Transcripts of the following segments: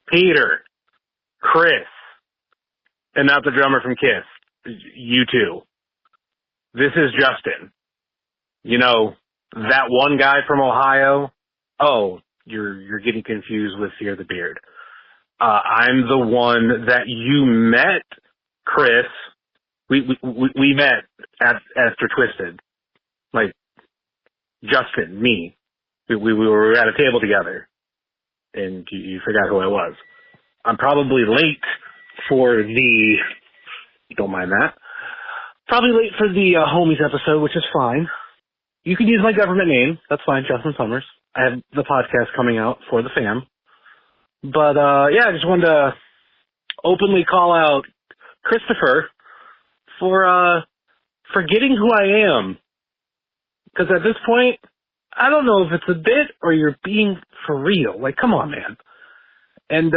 Peter, Chris, and not the drummer from Kiss. You two. This is Justin. You know, that one guy from Ohio? Oh, you're getting confused with Fear the Beard. I'm the one that you met, Chris. We met at Esther Twisted. Like, Justin, me. We were at a table together. And you forgot who I was. I'm probably late for the... Don't mind that. Probably late for the Homies episode, which is fine. You can use my government name. That's fine, Justin Summers. I have the podcast coming out for the fam. But, yeah, I just wanted to openly call out Christopher for forgetting who I am. Because at this point, I don't know if it's a bit or you're being for real. Like, come on, man. And,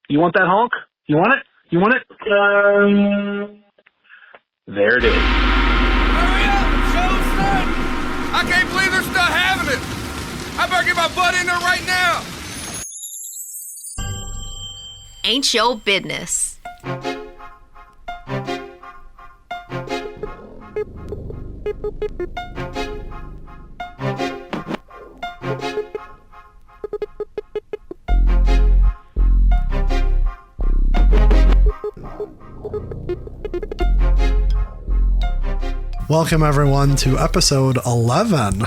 you want that honk? You want it? You want it? There it is. Hurry up! Show's starting! I can't believe they're still having it! I better get my butt in there right now! Ain't Yo Bidness. Welcome, everyone, to episode 11.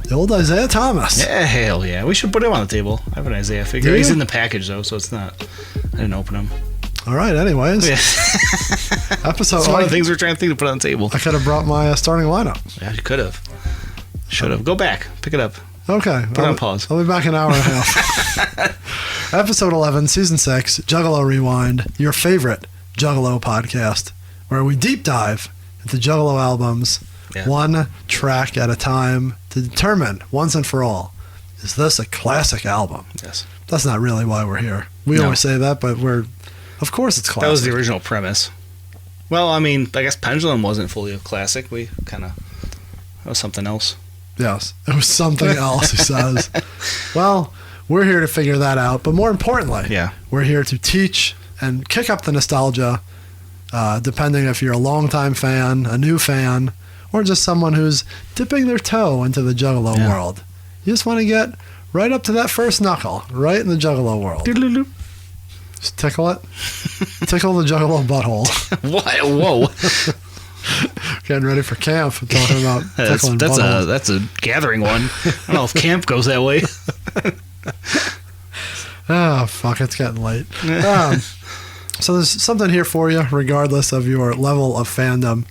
The old Isaiah Thomas. Yeah, hell yeah. We should put him on the table. I have an Isaiah figure. He's in the package, though, so it's not... I didn't open him. All right, anyways. Yeah. Episode... It's one of the things we're trying to think to put on the table. I could have brought my starting lineup. Yeah, you could have. Should have. Go back. Pick it up. Okay. Put it on pause. I'll be back in an hour and a half. Episode 11, Season 6, Juggalo Rewind, your favorite Juggalo podcast, where we deep dive into Juggalo albums, one track at a time, to determine once and for all, is this a classic album? Yes. That's not really why we're here. We always say that, but of course it's classic. That was the original premise. Well, I mean, I guess Pendulum wasn't fully a classic. That was something else. Yes, it was something else, he says. Well, we're here to figure that out, but more importantly, we're here to teach and kick up the nostalgia, depending if you're a longtime fan, a new fan, or just someone who's dipping their toe into the Juggalo world. You just want to get right up to that first knuckle, right in the Juggalo world. Doodle-doo. Just tickle it. Tickle the Juggalo butthole. What? Whoa. Getting ready for camp. Talking about tickling buttholes. That's a gathering one. I don't know if camp goes that way. Oh, fuck. It's getting late. So there's something here for you, regardless of your level of fandom.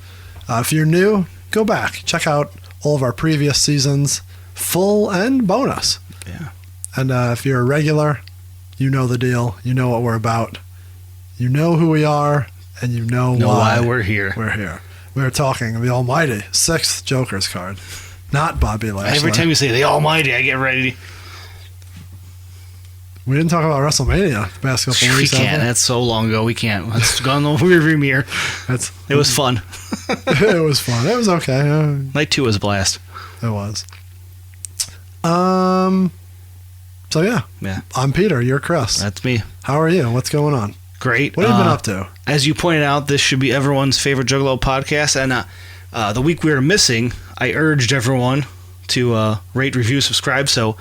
If you're new, go back. Check out all of our previous seasons, full and bonus. Yeah. And if you're a regular, you know the deal. You know what we're about. You know who we are, and you know why we're here. We're here. We're talking the almighty 6th Joker's card, not Bobby Lashley. Every time you say the almighty, I get ready. We didn't talk about WrestleMania past couple weeks. We can't. That's so long ago. We can't. Let's go on the rearview mirror. It was fun. It was fun. It was okay. Night 2 was a blast. It was. So yeah. I'm Peter. You're Chris. That's me. How are you? What's going on? Great. What have you been up to? As you pointed out, this should be everyone's favorite Juggalo podcast. And the week we were missing, I urged everyone to rate, review, subscribe. So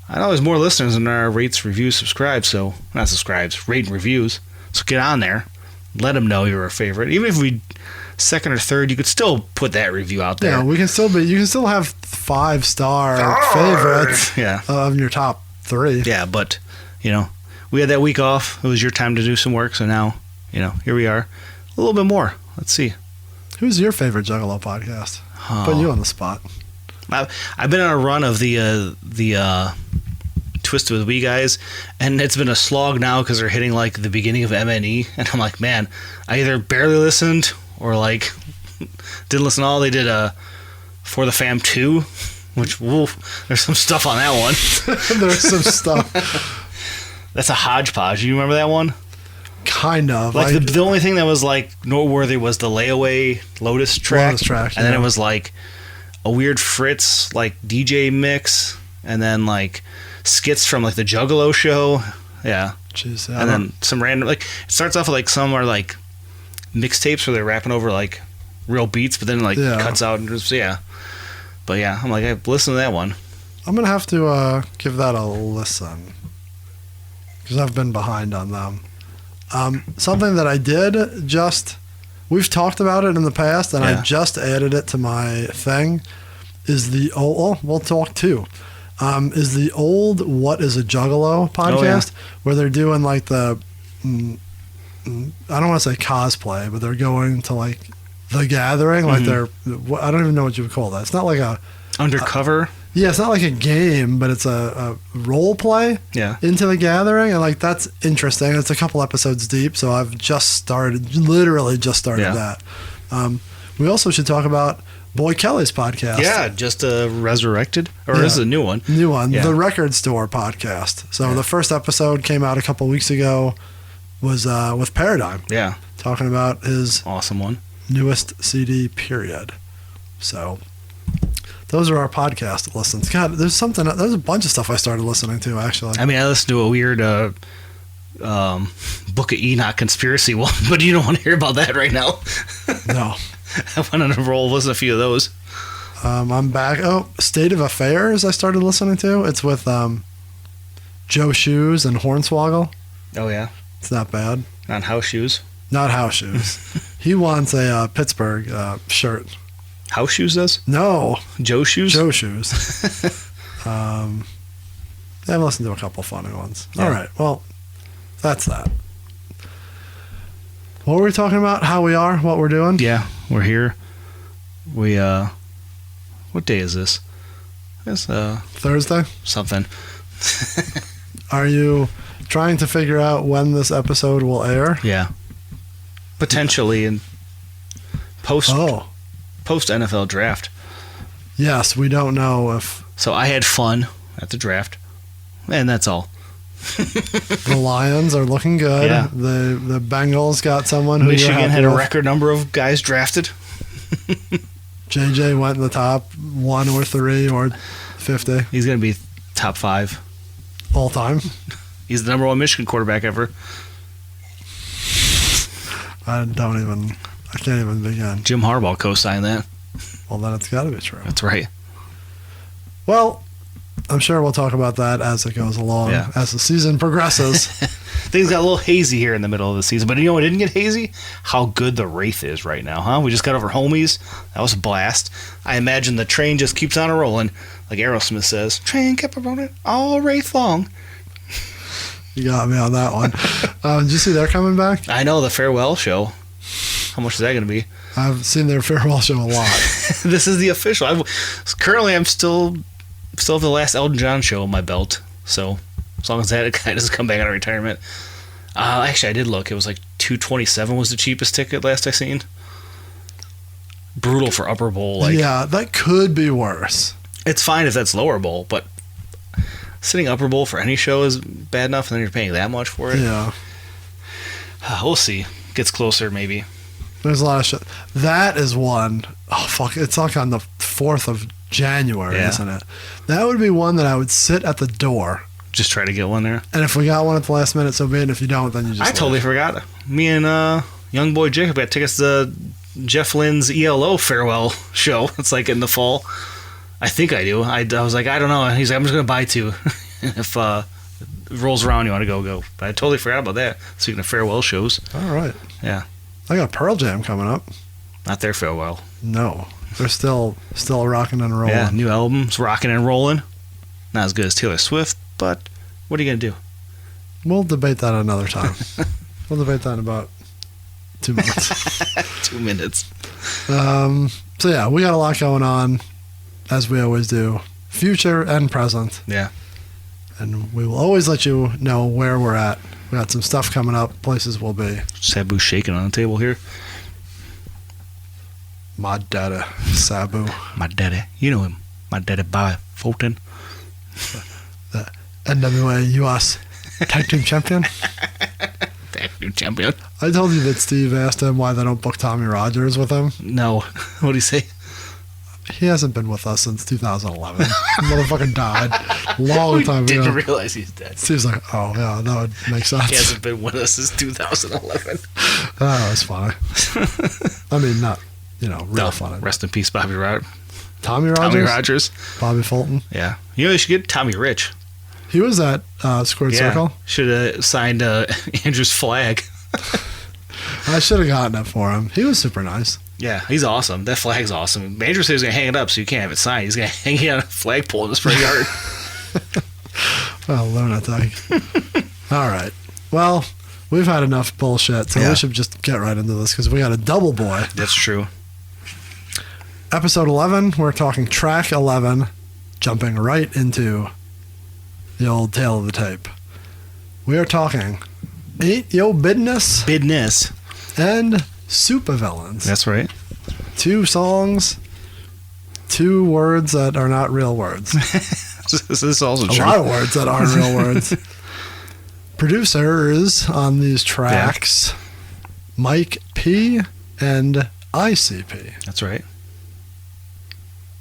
I know there's more listeners than there are rates, reviews, subscribe. So not subscribes, rate and reviews. So get on there. Let them know you're a favorite. Even if we second or third, you could still put that review out there. Yeah, we can still be. You can still have 5-star favorites. Of your top 3. Yeah, but we had that week off. It was your time to do some work. So now, here we are. A little bit more. Let's see. Who's your favorite Juggalo podcast? Put you on the spot. I've been on a run of the Twisted with We guys, and it's been a slog now because they're hitting like the beginning of MNE, and I'm like, man, I either barely listened or like didn't listen at all. They did For the Fam 2, which there's some stuff on that one. There's some stuff. That's a hodgepodge. You remember that one? Kind of. Like the only thing that was like noteworthy was the Layaway Lotus track. And then it was like a weird Fritz like DJ mix, and then like skits from like the Juggalo show. Yeah. Jeez, and then some random, like, it starts off with, like, some are, like, mixtapes where they're rapping over, like, real beats, but then, like, cuts out and just, But, yeah, I'm like, I've listened to that one. I'm going to have to give that a listen. Because I've been behind on them. Something that I did just... We've talked about it in the past, and I just added it to my thing, is the old... we'll talk too. Is the old What is a Juggalo podcast, where they're doing, like, the... I don't want to say cosplay, but they're going to, like, The Gathering. Like, they're... I don't even know what you would call that. It's not like a... Undercover? Yeah, it's not like a game, but it's a role play into The Gathering, and like that's interesting. It's a couple episodes deep, so I've literally just started that. We also should talk about Boy Kelly's podcast. Yeah, just resurrected, or this is a new one. New one, the Record Store podcast. So the first episode came out a couple weeks ago, was with Paradigm. Yeah, talking about his awesome one, newest CD. Period. So. Those are our podcast listens. God, there's a bunch of stuff I started listening to, actually. I mean, I listened to a weird Book of Enoch conspiracy one, but you don't want to hear about that right now. No. I went on a roll, listen to a few of those. I'm back. Oh, State of Affairs I started listening to. It's with Joe Shoes and Hornswoggle. Oh, yeah? It's not bad. Not House Shoes? Not House Shoes. He wants a Pittsburgh shirt. House Shoes does? No. Joe Shoes? Joe Shoes. I've listened to a couple funny ones. Yeah. All right. Well, that's that. What were we talking about? How we are? What we're doing? Yeah, we're here. We, what day is this? It's, Thursday? Something. Are you trying to figure out when this episode will air? Yeah. Potentially in post NFL draft. Yes, we don't know if... So I had fun at the draft, and that's all. The Lions are looking good. Yeah. The Bengals got someone who Michigan had a record number of guys drafted. JJ went in the top 1 or 3 or 50. He's going to be top 5. All time? He's the number 1 Michigan quarterback ever. I can't even begin. Jim Harbaugh co-signed that. Well, then it's got to be true. That's right. Well, I'm sure we'll talk about that as it goes along, as the season progresses. Things got a little hazy here in the middle of the season, but you know what didn't get hazy? How good the Wraith is right now, huh? We just got over Homies. That was a blast. I imagine the train just keeps on rolling, like Aerosmith says. Train kept rolling all Wraith long. You got me on that one. Did you see they're coming back? I know, the farewell show. How much is that going to be? I've seen their farewell show a lot. This is the official. Currently, I'm still have the last Elton John show on my belt. So as long as that guy doesn't come back out of retirement. Actually, I did look. It was like $227 was the cheapest ticket last I seen. Brutal for upper bowl. Like, yeah, that could be worse. It's fine if that's lower bowl, but sitting upper bowl for any show is bad enough, and then you're paying that much for it. Yeah. We'll see. Gets closer, maybe. There's a lot of shit. That is one. Oh, fuck. It's like on the 4th of January, isn't it? That would be one that I would sit at the door. Just try to get one there. And if we got one at the last minute, so be it. If you don't, then you just totally forgot. Me and young boy Jacob got tickets to Jeff Lynne's ELO farewell show. It's like in the fall. I think I do. I was like, I don't know. He's like, I'm just going to buy 2. If it rolls around, you want to go. But I totally forgot about that. Speaking of farewell shows. All right. Yeah. I got Pearl Jam coming up. Not their farewell. No. They're still rocking and rolling. Yeah, new album's rocking and rolling. Not as good as Taylor Swift, but what are you going to do? We'll debate that another time. We'll debate that in about 2 minutes. 2 minutes. So yeah, we got a lot going on, as we always do. Future and present. Yeah. And we will always let you know where we're at. We got some stuff coming up, places we'll be. Sabu shaking on the table here. My daddy, Sabu. My daddy. You know him. My daddy, Bobby Fulton. The NWA US Tag Team Champion. Tag Team Champion. I told you that Steve asked him why they don't book Tommy Rogers with him. No. What'd he say? He hasn't been with us since 2011. Motherfucker died long time ago. Didn't realize he's dead. So he's like, oh, yeah, that would make sense. He hasn't been with us since 2011. Oh, that's funny. I mean, not, real funny. Rest in peace, Bobby Rogers. Tommy Rogers? Bobby Fulton. Yeah. You should get Tommy Rich. He was at Squared Circle. Should have signed Andrew's flag. I should have gotten it for him. He was super nice. Yeah, he's awesome. That flag's awesome. Andrew said he's going to hang it up so you can't have it signed. He's going to hang it on a flagpole in his front yard. Well, lunatic. All right. Well, we've had enough bullshit, so we should just get right into this because we got a double boy. That's true. Episode 11, we're talking track 11, jumping right into the old tail of the tape. We are talking Yo Bidness. And Soopa Villains. That's right. 2 songs, 2 words that are not real words. This is also true. A lot of words that aren't real words. Producers on these tracks, Mike P. and ICP. That's right.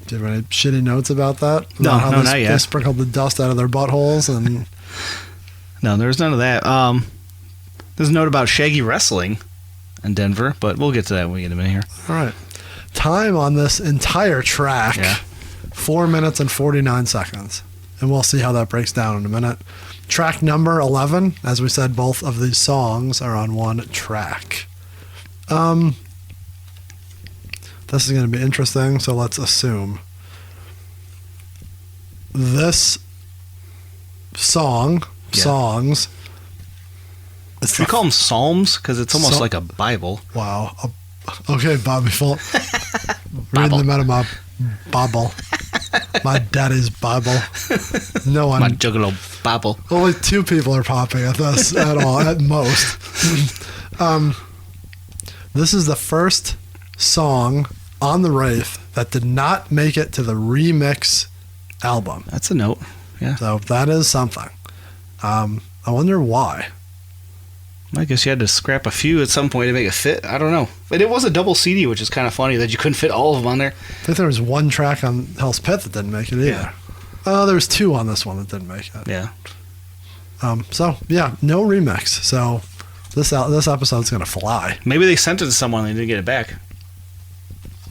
Do you have any shitty notes about that? No, about how not yet. They sprinkled the dust out of their buttholes and... No, there's none of that. There's a note about Shaggy wrestling in Denver, but we'll get to that when we get a minute here. All right. Time on this entire track, 4 minutes and 49 seconds. And we'll see how that breaks down in a minute. Track number 11, as we said, both of these songs are on one track. This is going to be interesting, so let's assume. This songs... Should we call them psalms? Because it's almost like a Bible. Wow. Okay, Bobby Fulton. Reading them out of my Bible. My daddy's Bible. No one. My Juggalo Bible. Only 2 people are popping at this at all, at most. This is the first song on the Wraith that did not make it to the remix album. That's a note. Yeah. So that is something. I wonder why. I guess you had to scrap a few at some point to make it fit. I don't know. But it was a double CD, which is kind of funny that you couldn't fit all of them on there. I think there was 1 track on Hell's Pit that didn't make it either. Yeah. There was 2 on this one that didn't make it. Yeah. So, yeah, no remix. So this episode's going to fly. Maybe they sent it to someone and they didn't get it back.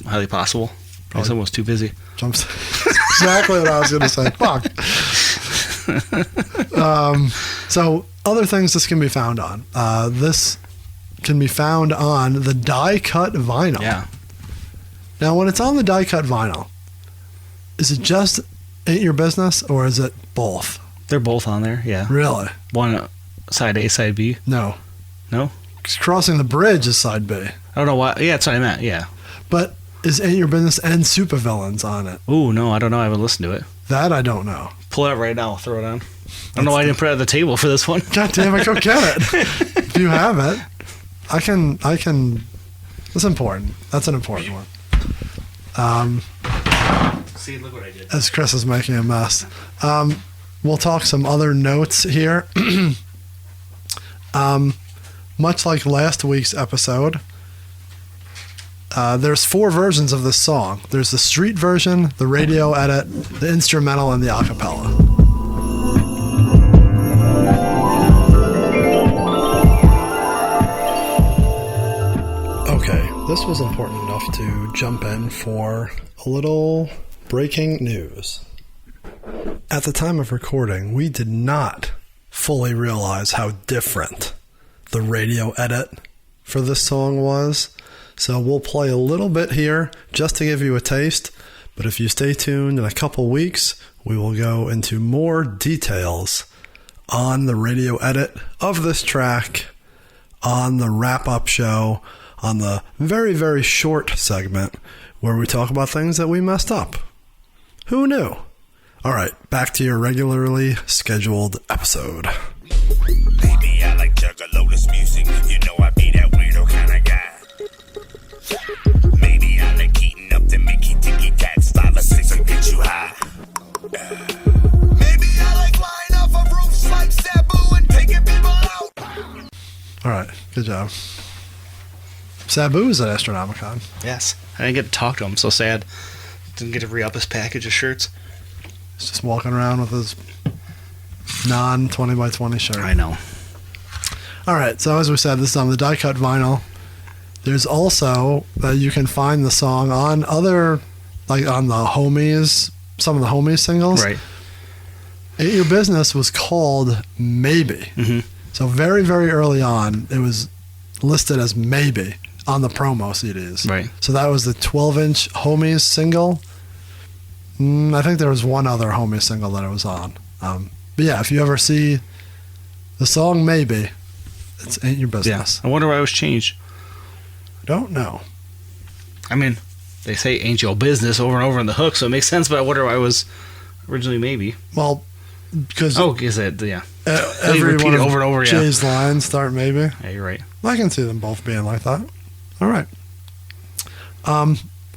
Highly possible. Probably someone was too busy. Exactly what I was going to say. Fuck. So other things this can be found on. This can be found on the die-cut vinyl. Yeah. Now, when it's on the die-cut vinyl, is it just Ain't Your Business, or is it both? They're both on there, yeah. Really? One side A, side B. No. No? Crossing the Bridge is side B. I don't know why. Yeah, that's what I meant, yeah. But is Ain't Your Business and Soopa Villains on it? Ooh, no, I don't know. I haven't listened to it. That I don't know. Pull it up right now. I'll throw it on. I don't know why I didn't put it at the table for this one. God damn it, go get it. If you have it, I can. That's important. That's an important one. See, look what I did. As Chris is making a mess. We'll talk some other notes here. Much like last week's episode, there's 4 versions of this song. There's the street version, the radio edit, the instrumental, and the acapella. Okay, this was important enough to jump in for a little breaking news. At the time of recording, we did not fully realize how different the radio edit for this song was. So we'll play a little bit here just to give you a taste. But if you stay tuned in a couple weeks, we will go into more details on the radio edit of this track, on the wrap-up show, on the very, very short segment where we talk about things that we messed up. Who knew? All right, back to your regularly scheduled episode. Baby, I like Juggalo, this music. You know I be that weirdo kind of guy. Maybe I like heating up the Mickey Ticky Tax 5 or 6 and get you high. Maybe I like flying off of roofs like Sabu and taking people out. All right, good job. Sabu's at Astronomicon. Yes. I didn't get to talk to him. So sad. Didn't get to re-up his package of shirts. He's just walking around with his non-20 by 20 shirt. I know. All right, so as we said, this is on the die-cut vinyl. There's also, you can find the song on other, like on the Homies, some of the Homies singles. Right. Ain't Your Business was called Maybe. Mm-hmm. So very, very early on, it was listed as Maybe on the promo CDs. Right. So that was the 12-inch Homies single. I think there was one other Homies single that it was on. But yeah, if you ever see the song Maybe, it's Ain't Your Business. Yeah. I wonder why it was changed. Don't know. I mean, they say Ain't Your Business over and over in the hook, so it makes sense, but I wonder why it was originally Maybe. Well, because is it? Yeah. every repeat one it of over and over, yeah. Jay's lines start Maybe. Yeah, you're right. I can see them both being like that. All right.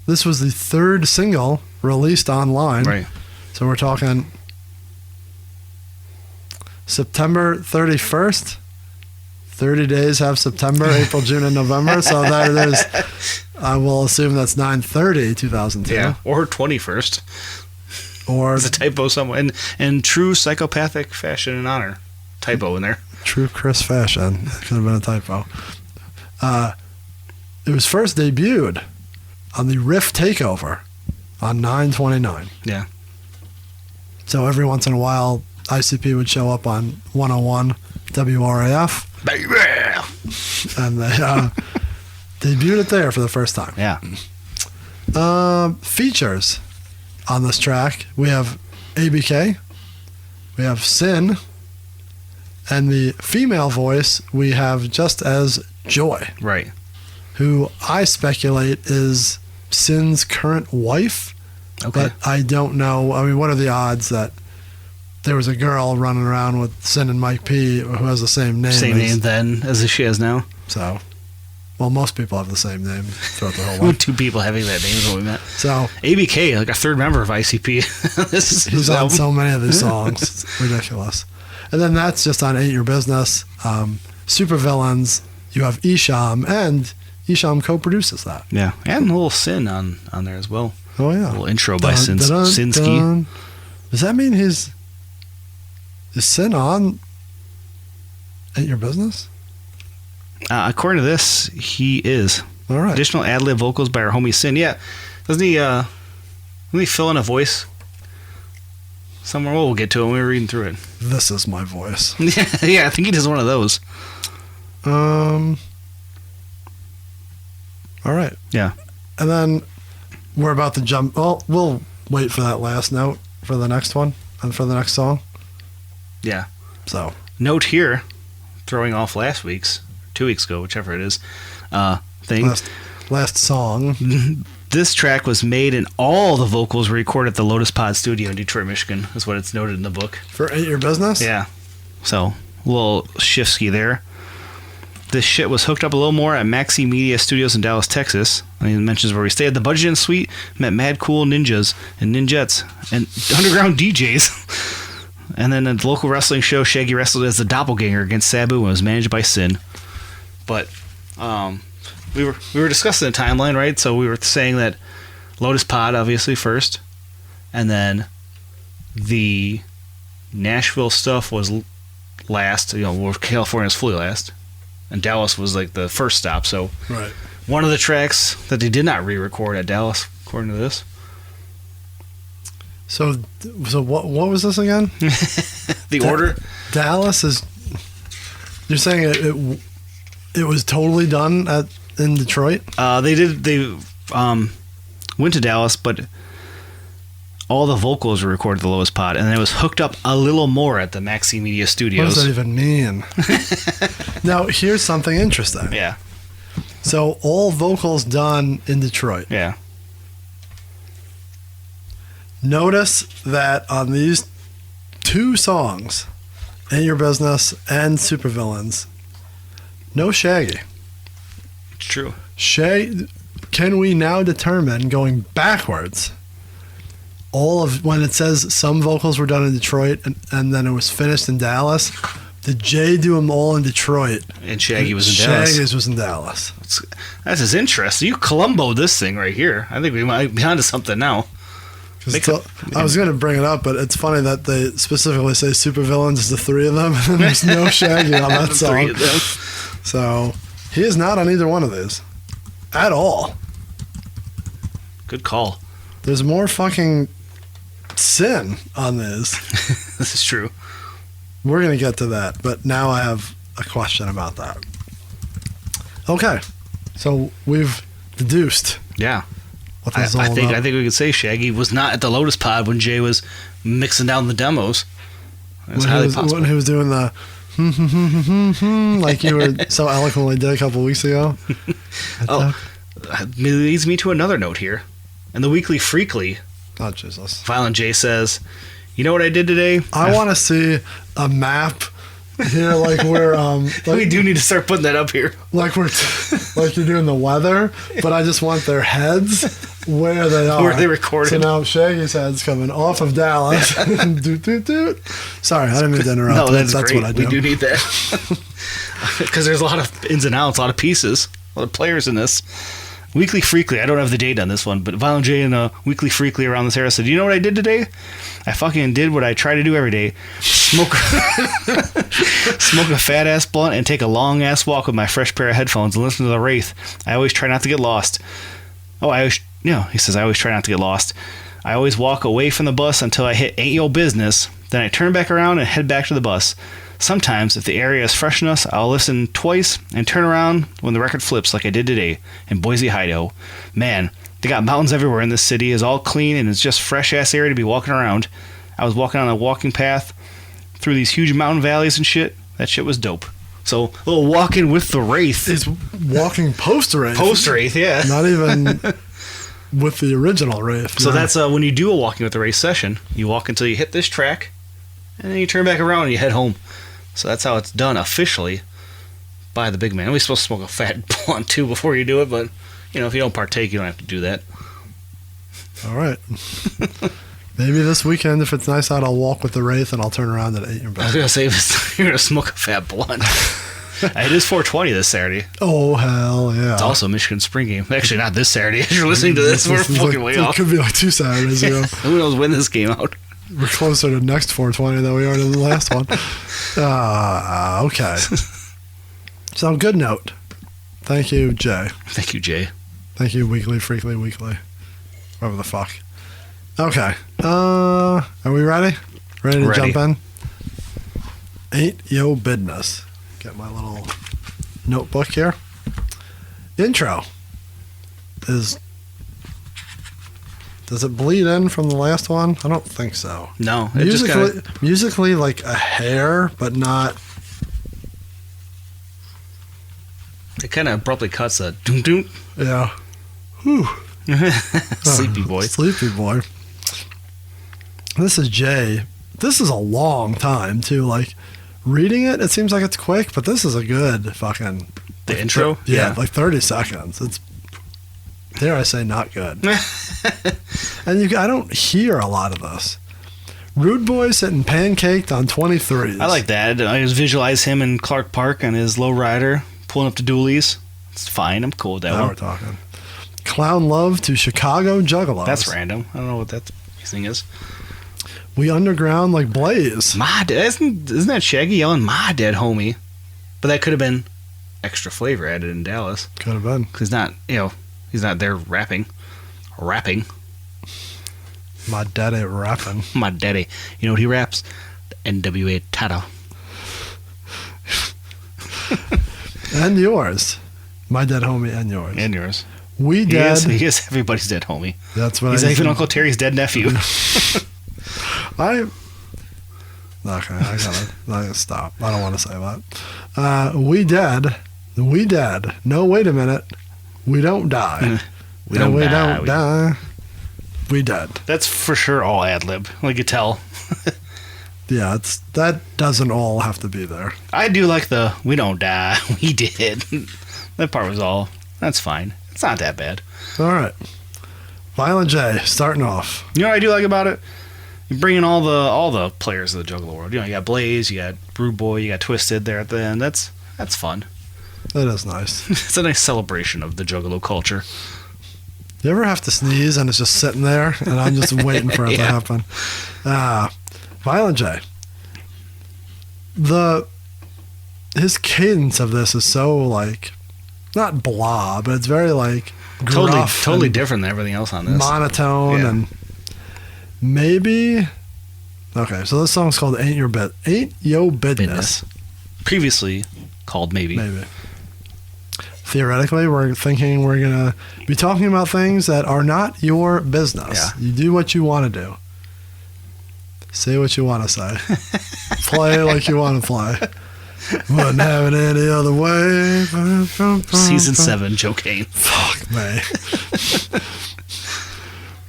This was the third single released online. Right. So we're talking September 31st. 30 days have September, April, June, and November. So there's, I will assume that's 9/30/2002. Yeah. Or 21st. Or There's a typo somewhere. In true psychopathic fashion and honor. Typo in there. true Chris fashion. Could have been a typo. It was first debuted on the Riff Takeover on 9/29. Yeah. So every once in a while, ICP would show up on 101 WRAF. And they debuted it there for the first time. Yeah. Features on this track, we have ABK, we have Sin, and the female voice we have Just As Joy, Right. who I speculate is Sin's current wife. Okay. But I don't know. I mean, what are the odds that there was a girl running around with Sin and Mike P who has the same name? Same name then as she has now. So, well, most people have the same name throughout the whole life. Two people having that name is what we meant. So, ABK, like a third member of ICP. he's on so many of these songs. It's ridiculous. And then that's just on Ain't Your Business. Soopa Villains, you have Isham, and Isham co-produces that. Yeah, and a little Sin on there as well. Oh, yeah. A little intro by Sinsky. Does that mean is Sin on Ain't Your Business? According to this, he is. All right. Additional ad-lib vocals by our homie Sin. Yeah. Doesn't he fill in a voice somewhere? Well, we'll get to it when we're reading through it. This is my voice. Yeah, I think he does one of those. All right. Yeah. And then we're about to jump. Well, we'll wait for that last note for the next one and for the next song. Yeah. So, Note here, throwing off last week's, 2 weeks ago, whichever it is, thing. last song. This track was made and all the vocals were recorded at the Lotus Pod studio in Detroit, Michigan, is what it's noted in the book. For Ain't Your Business? Yeah. So, a little shiftsky there. This shit was hooked up a little more at Maxi Media Studios in Dallas, Texas. And he mentions where we stayed at the Budget Inn Suite, met mad cool ninjas and ninjets and underground DJs. And then at the local wrestling show, Shaggy wrestled as the doppelganger against Sabu and was managed by Sin. But we were discussing the timeline, right? So we were saying that Lotus Pod, obviously, first. And then the Nashville stuff was last. You know, where California was fully last. And Dallas was like the first stop. So Right. one of the tracks that they did not re-record at Dallas, according to this. So what was this again? The order? Dallas is... You're saying it was totally done in Detroit? They went to Dallas, but all the vocals were recorded at the Lowest Pod, and then it was hooked up a little more at the Maxi Media Studios. What does that even mean? Now, here's something interesting. Yeah. So, all vocals done in Detroit. Yeah. Notice that on these two songs, Ain't Your Business and Soopa Villains, no Shaggy. It's true. Can we now determine, going backwards, all of when it says some vocals were done in Detroit and then it was finished in Dallas, did Jay do them all in Detroit? And Shaggy was in Dallas. Shaggy's was in Dallas. That's his interest. You Columbo this thing right here. I think we might be onto something now. I was going to bring it up, but it's funny that they specifically say Soopa Villains is the three of them, and there's no Shaggy on that song. Three of them. So he is not on either one of these at all. Good call. There's more fucking sin on this. This is true. We're going to get to that, but now I have a question about that. Okay, so we've deduced. Yeah. What this is all I think about. we could say Shaggy was not at the Lotus Pod when Jay was mixing down the demos. That's highly possible. When he was doing the like you were so eloquently did a couple weeks ago. It leads me to another note here. In the Weekly Freakly, Oh, Jesus. Violent J says, "You know what I did today? I want to see a map here, like we're we do need to start putting that up here. like we're like you're doing the weather, but I just want their heads where they are. Where they recorded. So now Shaggy's head's coming off of Dallas. Doot, doot, doot. Sorry, I didn't mean to interrupt. No, that's great. what I do. We do need that because there's a lot of ins and outs, a lot of pieces, a lot of players in this." Weekly Freakly, I don't have the date on this one, but Violent J and Weekly Freakly around this era said, "You know what I did today? I fucking did what I try to do every day. Smoke a fat ass blunt and take a long ass walk with my fresh pair of headphones and listen to the Wraith. I always try not to get lost." He says, "I always try not to get lost. I always walk away from the bus until I hit Ain't Yo Bidness. Then I turn back around and head back to the bus. Sometimes, if the area is fresh enough, I'll listen twice and turn around when the record flips like I did today in Boise, Idaho. Man, they got mountains everywhere in this city. It's all clean and it's just fresh-ass area to be walking around. I was walking on a walking path through these huge mountain valleys and shit. That shit was dope." So, a little walking with the Wraith. He's walking post-Wraith. Post-Wraith, yeah. Not even with the original Wraith. So no. that's when you do a Walking with the Wraith session. You walk until you hit this track, and then you turn back around and you head home. So that's how it's done officially by the big man. We're supposed to smoke a fat blunt too before you do it, but if you don't partake, you don't have to do that. All right. Maybe this weekend, if it's nice out, I'll walk with the Wraith and I'll turn around and eat your I back. was gonna say you're gonna smoke a fat blunt. It is 420 this Saturday. Oh, hell yeah. It's also a Michigan spring game. Actually, not this Saturday. As you're listening to this, we're fucking way off. It could be like 2 Saturdays ago. Who knows when this came out? We're closer to next 420 than we are to the last one. Okay. So, good note. Thank you, Jay. Thank you, Jay. Thank you, Weekly, Freakly, Weekly. Whatever the fuck. Okay. Are we ready? Ready to jump in? Ain't Yo Bidness. Get my little notebook here. Intro is... Does it bleed in from the last one? I don't think so. No. It musically, like a hair, but not... It kind of abruptly cuts a doom-doom. Yeah. Whew. Sleepy boy. Sleepy boy. This is Jay. This is a long time, too. Like, reading it, it seems like it's quick, but this is a good fucking... The intro? Yeah, like 30 seconds. It's, dare I say, not good. And I don't hear a lot of this. Rude Boy sitting pancaked on 23s. I like that. I just visualize him in Clark Park on his low rider, pulling up to dualies. It's fine. I'm cool with that now one. we're talking. Clown Love to Chicago Juggalos. That's random. I don't know what that thing is. We underground like Blaze. My dad, isn't that Shaggy yelling, "My dead homie"? But that could have been extra flavor added in Dallas. Could have been. Because he's not there rapping. My daddy rapping. My daddy. You know what he raps? The NWA title. And yours. My dead homie and yours. And yours. We dead. He is everybody's dead homie. That's what He's I even think. Uncle Terry's dead nephew. Okay, I gotta stop. I don't want to say that. We dead. We dead. No, wait a minute. We don't die. We don't die. We dead. That's for sure all ad lib. Like you tell. Yeah, that doesn't all have to be there. I do like the "we don't die, we did." That part was all. That's fine. It's not that bad. All right. Violent J, starting off. You know what I do like about it? You bring in all the players of the Juggalo world. You got Blaze, you got Rude Boy, you got Twisted there at the end. That's fun. That is nice. It's a nice celebration of the Juggalo culture. You ever have to sneeze and it's just sitting there and I'm just waiting for it to happen? Violent J. His cadence of this is so like, not blah, but it's very like gruff totally different than everything else on this. Monotone and maybe. Okay, so this song's called Ain't Yo Bidness. Previously called Maybe. Theoretically, we're thinking we're going to be talking about things that are not your business. Yeah. You do what you want to do. Say what you want to say. Play like you want to play. Wouldn't have it any other way. Season 7, Joe Kane. Fuck me.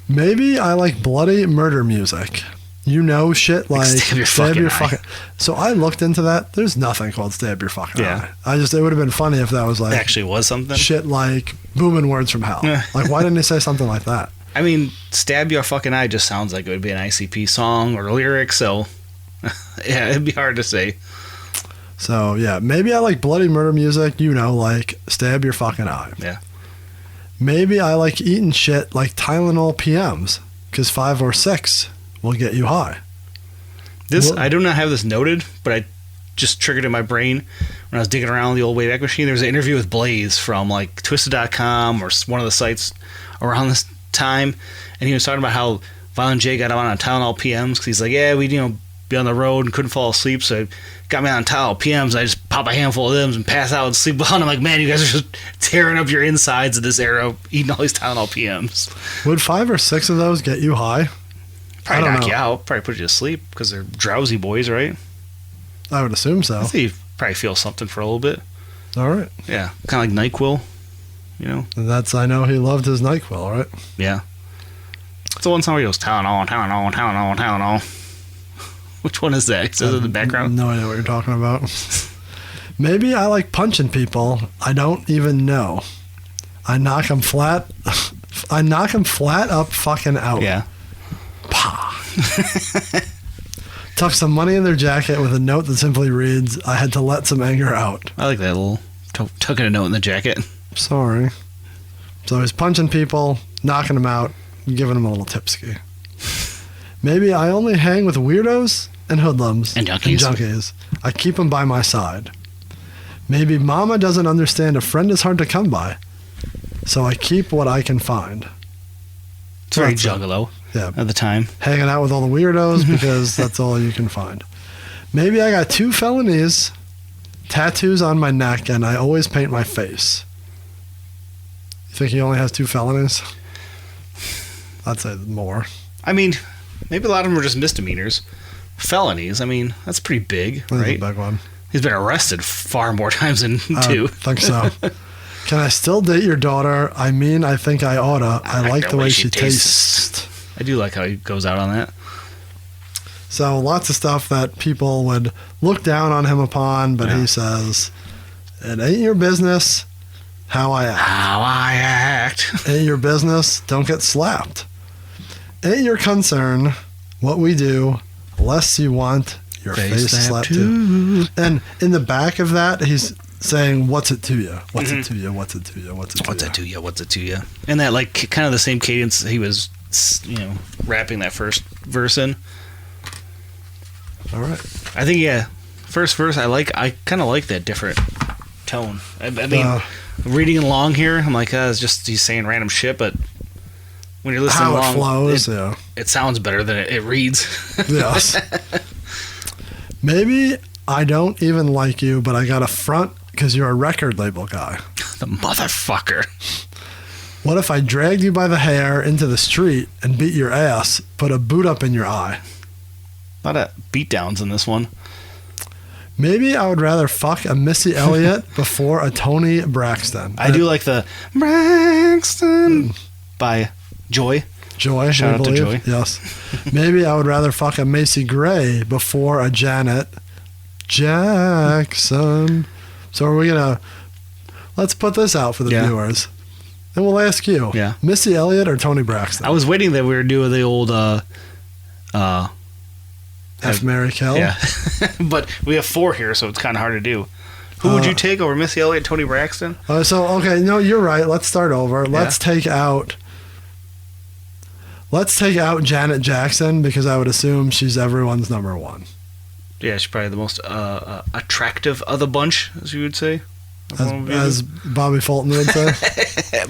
Maybe I like bloody murder music. You know, shit like stab your fucking eye. So I looked into that. There's nothing called stab your fucking eye. It would have been funny if that was like. It actually was something. Shit like booming words from hell. Like, why didn't they say something like that? I mean, stab your fucking eye just sounds like it would be an ICP song or lyric, so yeah, it'd be hard to say. So yeah, maybe I like bloody murder music, you know, like stab your fucking eye. Yeah. Maybe I like eating shit like Tylenol PMs, because 5 or 6 will get you high. I do not have this noted, but I just triggered in my brain when I was digging around the old Wayback Machine. There was an interview with Blaze from like Twisted.com or one of the sites around this time, and he was talking about how Violent J got him on Tylenol PMs because he's like, yeah, we be on the road and couldn't fall asleep, so I got me on Tylenol PMs. I just pop a handful of them and pass out and sleep on. I'm like, man, you guys are just tearing up your insides of this era eating all these Tylenol PMs. Would 5 or 6 of those get you high? Probably knock you out. Probably put you to sleep because they're drowsy boys, right? I would assume so. I think you probably feel something for a little bit. All right. Yeah, kind of like NyQuil, you know? I know he loved his NyQuil, right? Yeah. It's the one song where he goes, Tylenol, Tylenol, Tylenol, Tylenol. Which one is that? Is it in the background? No idea what you're talking about. Maybe I like punching people I don't even know. I knock them flat up fucking out. Yeah. Pah. Tuck some money in their jacket with a note that simply reads, I had to let some anger out. I like that little tucking a note in the jacket. Sorry. So he's punching people, knocking them out, giving them a little tipsy. Maybe I only hang with weirdos and hoodlums and junkies. I keep them by my side. Maybe mama doesn't understand a friend is hard to come by, so I keep what I can find. It's very Juggalo at the time. Hanging out with all the weirdos because that's all you can find. Maybe I got 2 felonies, tattoos on my neck, and I always paint my face. You think he only has 2 felonies? I'd say more. I mean, maybe a lot of them are just misdemeanors. Felonies, I mean, that's pretty big, right? That's a big one. He's been arrested far more times than 2. I think so. Can I still date your daughter? I mean, I think I oughta. I like the way she tastes. I do like how he goes out on that. So lots of stuff that people would look down on him upon, but he says, it ain't your business how I act. How I act. Ain't your business, don't get slapped. Ain't your concern what we do, lest you want your face slapped too. And in the back of that, he's saying, what's it to you? What's it to you? What's it to you? What's it to you? What's it to you? What's it to you? And that, like, kind of the same cadence he was, rapping that first verse in. All right. I think, first verse, I kind of like that different tone. I mean, reading along here, I'm like, it's just he's saying random shit, but when you're listening along, flows, it sounds better than it reads. Yes. Maybe I don't even like you, but I got a front because you're a record label guy. The motherfucker. What if I dragged you by the hair into the street and beat your ass, put a boot up in your eye? A lot of beatdowns in this one. Maybe I would rather fuck a Missy Elliott before a Tony Braxton. I do like the Braxton by Joy. Joy. Shout out to Joy. Yes. Maybe I would rather fuck a Macy Gray before a Janet Jackson. So are we going to... Let's put this out for the viewers. And we'll ask you. Yeah. Missy Elliott or Tony Braxton? I was waiting that we were doing the old... F. Mary Kill? Yeah. But we have 4 here, so it's kind of hard to do. Who would you take over Missy Elliott, Tony Braxton? Okay, no, you're right. Let's start over. Let's take out Let's take out Janet Jackson because I would assume she's everyone's number one. Yeah, she's probably the most attractive of the bunch, as you would say. As Bobby Fulton would say.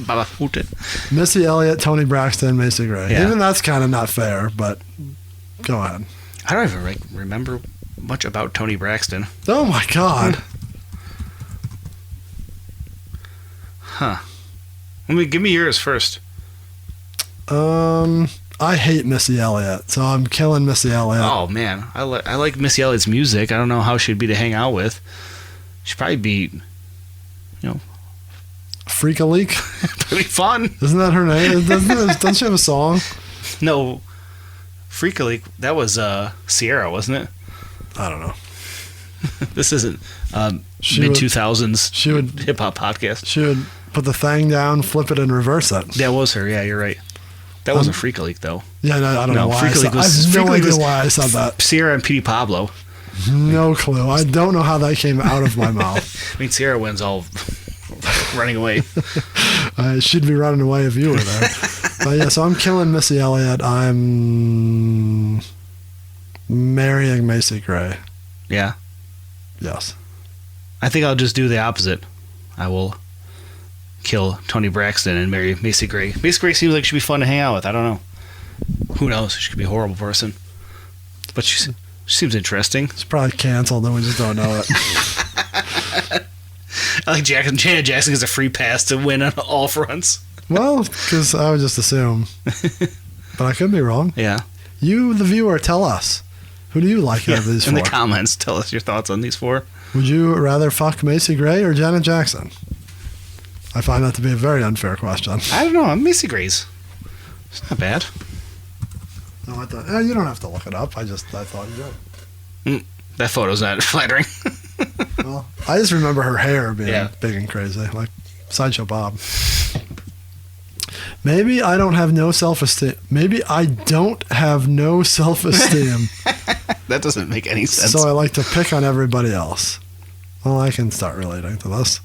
Bobby Fulton. Missy Elliott, Tony Braxton, Macy Gray. Yeah. Even that's kind of not fair, but go ahead. I don't even remember much about Tony Braxton. Oh my God. Huh. Give me yours first. I hate Missy Elliott, so I'm killing Missy Elliott. Oh man, I like Missy Elliott's music. I don't know how she'd be to hang out with. She'd probably be, Freak a Leak. pretty fun. Isn't that her name? Doesn't she have a song? No, Freak a Leak. That was Sierra, wasn't it? I don't know. This isn't mid 2000s. She would hip hop podcast. She would put the thing down, flip it, and reverse it. That was her. Yeah, you're right. That wasn't Freak a Leak though. Yeah, no, I don't know why. I have no idea why I said that. Sierra and Petey Pablo. No clue. I don't know how that came out of my mouth. I mean, Sierra wins all running away. She'd be running away if you were there. But yeah, so I'm killing Missy Elliott. I'm marrying Macy Gray. Yeah. Yes. I think I'll just do the opposite. I will kill Tony Braxton and marry Macy Gray. Macy Gray seems like she'd be fun to hang out with. I don't know. Who knows? She could be a horrible person. But she seems interesting. She's probably canceled and we just don't know it. I like Janet Jackson gets a free pass to win on all fronts. Well, because I would just assume. But I could be wrong. Yeah. You, the viewer, tell us. Who do you like out of these four? In the comments, tell us your thoughts on these four. Would you rather fuck Macy Gray or Janet Jackson? I find that to be a very unfair question. I don't know. Macy Gray's. It's not bad. No, you don't have to look it up. I thought you did. That photo's not flattering. Well, I just remember her hair being big and crazy, like Sideshow Bob. Maybe I don't have no self-esteem. Maybe I don't have no self-esteem. That doesn't make any sense. So I like to pick on everybody else. Well, I can start relating to this.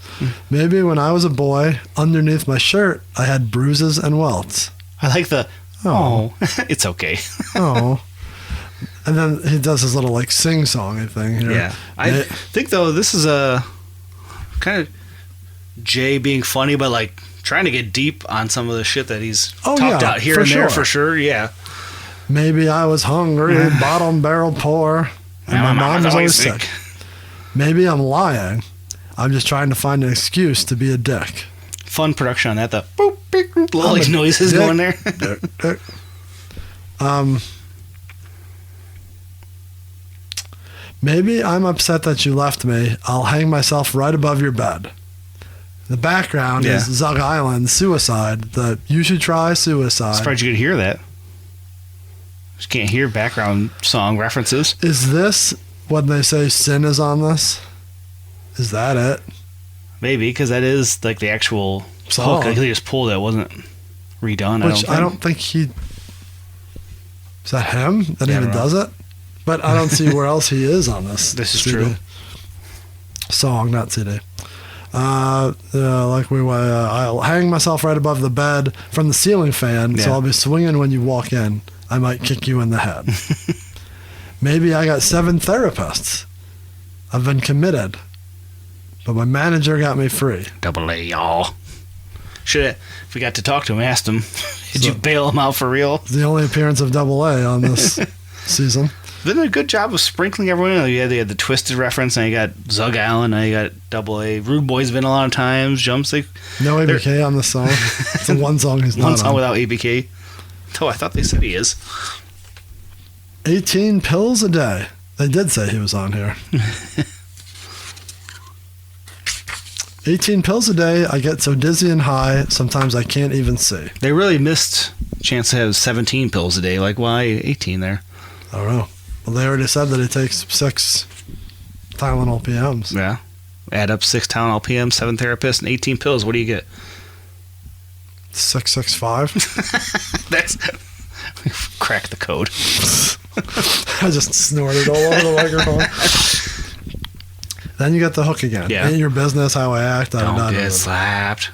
Maybe when I was a boy, underneath my shirt, I had bruises and welts. I like the, it's okay. Oh. And then he does his little, like, sing-song thing here. Yeah. I think, though, this is a kind of Jay being funny, but, like, trying to get deep on some of the shit that he's talked out here and there, for sure, yeah. Maybe I was hungry, bottom barrel poor, and my mom was always sick. Maybe I'm lying. I'm just trying to find an excuse to be a dick. Fun production on that, the boop, beep, boop, all these noises going there. Dick. Maybe I'm upset that you left me. I'll hang myself right above your bed. The background is Zug Island, suicide. You should try suicide. I'm surprised you could hear that. Just can't hear background song references. Is this when they say sin is on this? Is that it? Maybe, because that is like the actual song. Hook. Like, they just pulled it. It wasn't redone. Which I don't think he... Is that him that even does it? But I don't see where else he is on this. This is CD. true. Song, not CD. I'll hang myself right above the bed from the ceiling fan, so I'll be swinging when you walk in. I might kick you in the head. Maybe I got 7 therapists. I've been committed, but my manager got me free. Double A, y'all. If we got to talk to him, asked him, did you bail him out for real? It's the only appearance of Double A on this season. They did a good job of sprinkling everyone in. They had the Twisted reference, and you got Zug Island, now you got Double A. Rude Boy's been a lot of times. Jumps. No ABK on the song. It's the one song he's not on. One song without ABK. Oh, I thought they said he is. 18 pills a day. They did say he was on here. 18 pills a day. I get so dizzy and high, sometimes I can't even see. They really missed a chance to have 17 pills a day. Like, why 18 there? I don't know. Well, they already said that he takes 6 Tylenol PMs. Yeah. Add up 6 Tylenol PMs, 7 therapists, and 18 pills. What do you get? 665. That's... Crack the code. I just snorted all over the microphone. Then you get the hook again. Yeah. Ain't your business how I act. Don't get slapped.